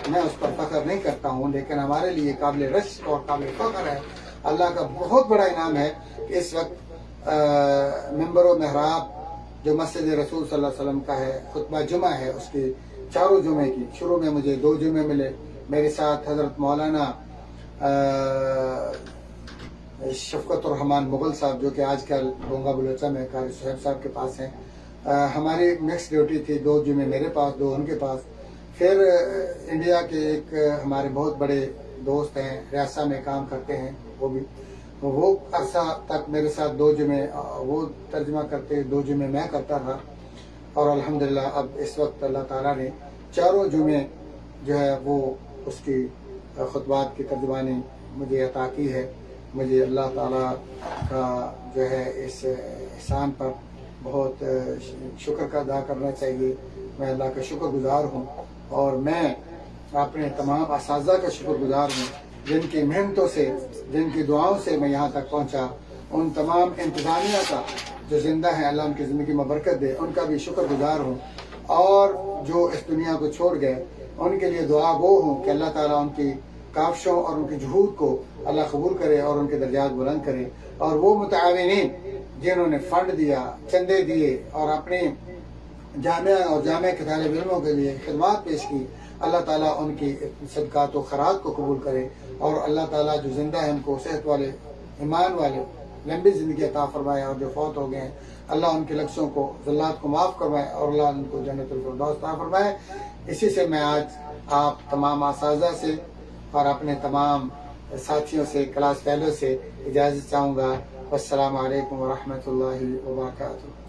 میں اس پر فخر نہیں کرتا ہوں، لیکن ہمارے لیے قابل رشک اور قابل فخر ہے۔ اللہ کا بہت بڑا انعام ہے کہ اس وقت ممبر و محراب جو مسجد رسول صلی اللہ علیہ وسلم کا ہے، خطبہ جمعہ ہے اس کی 4 جمعے کی، شروع میں مجھے 2 جمعے ملے، میرے ساتھ حضرت مولانا شفقت الرحمان مغل صاحب جو کہ آج کل گونگا بلوچا میں قاری صاحب صاحب کے پاس ہیں، ہماری مکس ڈیوٹی تھی، 2 جمعے میرے پاس، 2 ان کے پاس۔ پھر انڈیا کے ایک ہمارے بہت بڑے دوست ہیں، ریاستہ میں کام کرتے ہیں، وہ عرصہ تک میرے ساتھ 2 جمعے وہ ترجمہ کرتے، 2 جمعے میں کرتا رہا، اور الحمدللہ اب اس وقت اللہ تعالیٰ نے 4 جمعے جو ہے وہ اس کی خطبات کی ترجمانی مجھے عطا کی ہے۔ مجھے اللہ تعالیٰ کا جو ہے اس احسان پر بہت شکر کا ادا کرنا چاہیے۔ میں اللہ کا شکر گزار ہوں، اور میں اپنے تمام اساتذہ کا شکر گزار ہوں جن کی محنتوں سے، جن کی دعاؤں سے میں یہاں تک پہنچا۔ ان تمام انتظامیہ کا جو زندہ ہیں، اللہ ان کی زندگی میں برکت دے، ان کا بھی شکر گزار ہوں، اور جو اس دنیا کو چھوڑ گئے ان کے لیے دعا گو ہوں کہ اللہ تعالیٰ ان کی کاوشوں اور ان کی جہود کو اللہ قبول کرے اور ان کے درجات بلند کرے۔ اور وہ متعاونین جنہوں نے فنڈ دیا، چندے دیے، اور اپنے جامعہ اور جامعہ کے طالب علموں کے لیے خدمات پیش کی، اللہ تعالیٰ ان کی صدقات و خیرات کو قبول کرے، اور اللہ تعالیٰ جو زندہ ہے ان کو صحت والے، ایمان والے، لمبی زندگی عطا فرمائے، اور جو فوت ہو گئے ہیں اللہ ان کے لفظوں کو، ذلات کو معاف کروائے، اور اللہ ان کو جنت الفردوس عطا فرمائے۔ اسی سے میں آج آپ تمام اساتذہ سے اور اپنے تمام ساتھیوں سے، کلاس فیلو سے اجازت چاہوں گا۔ والسلام علیکم ورحمۃ اللہ وبرکاتہ۔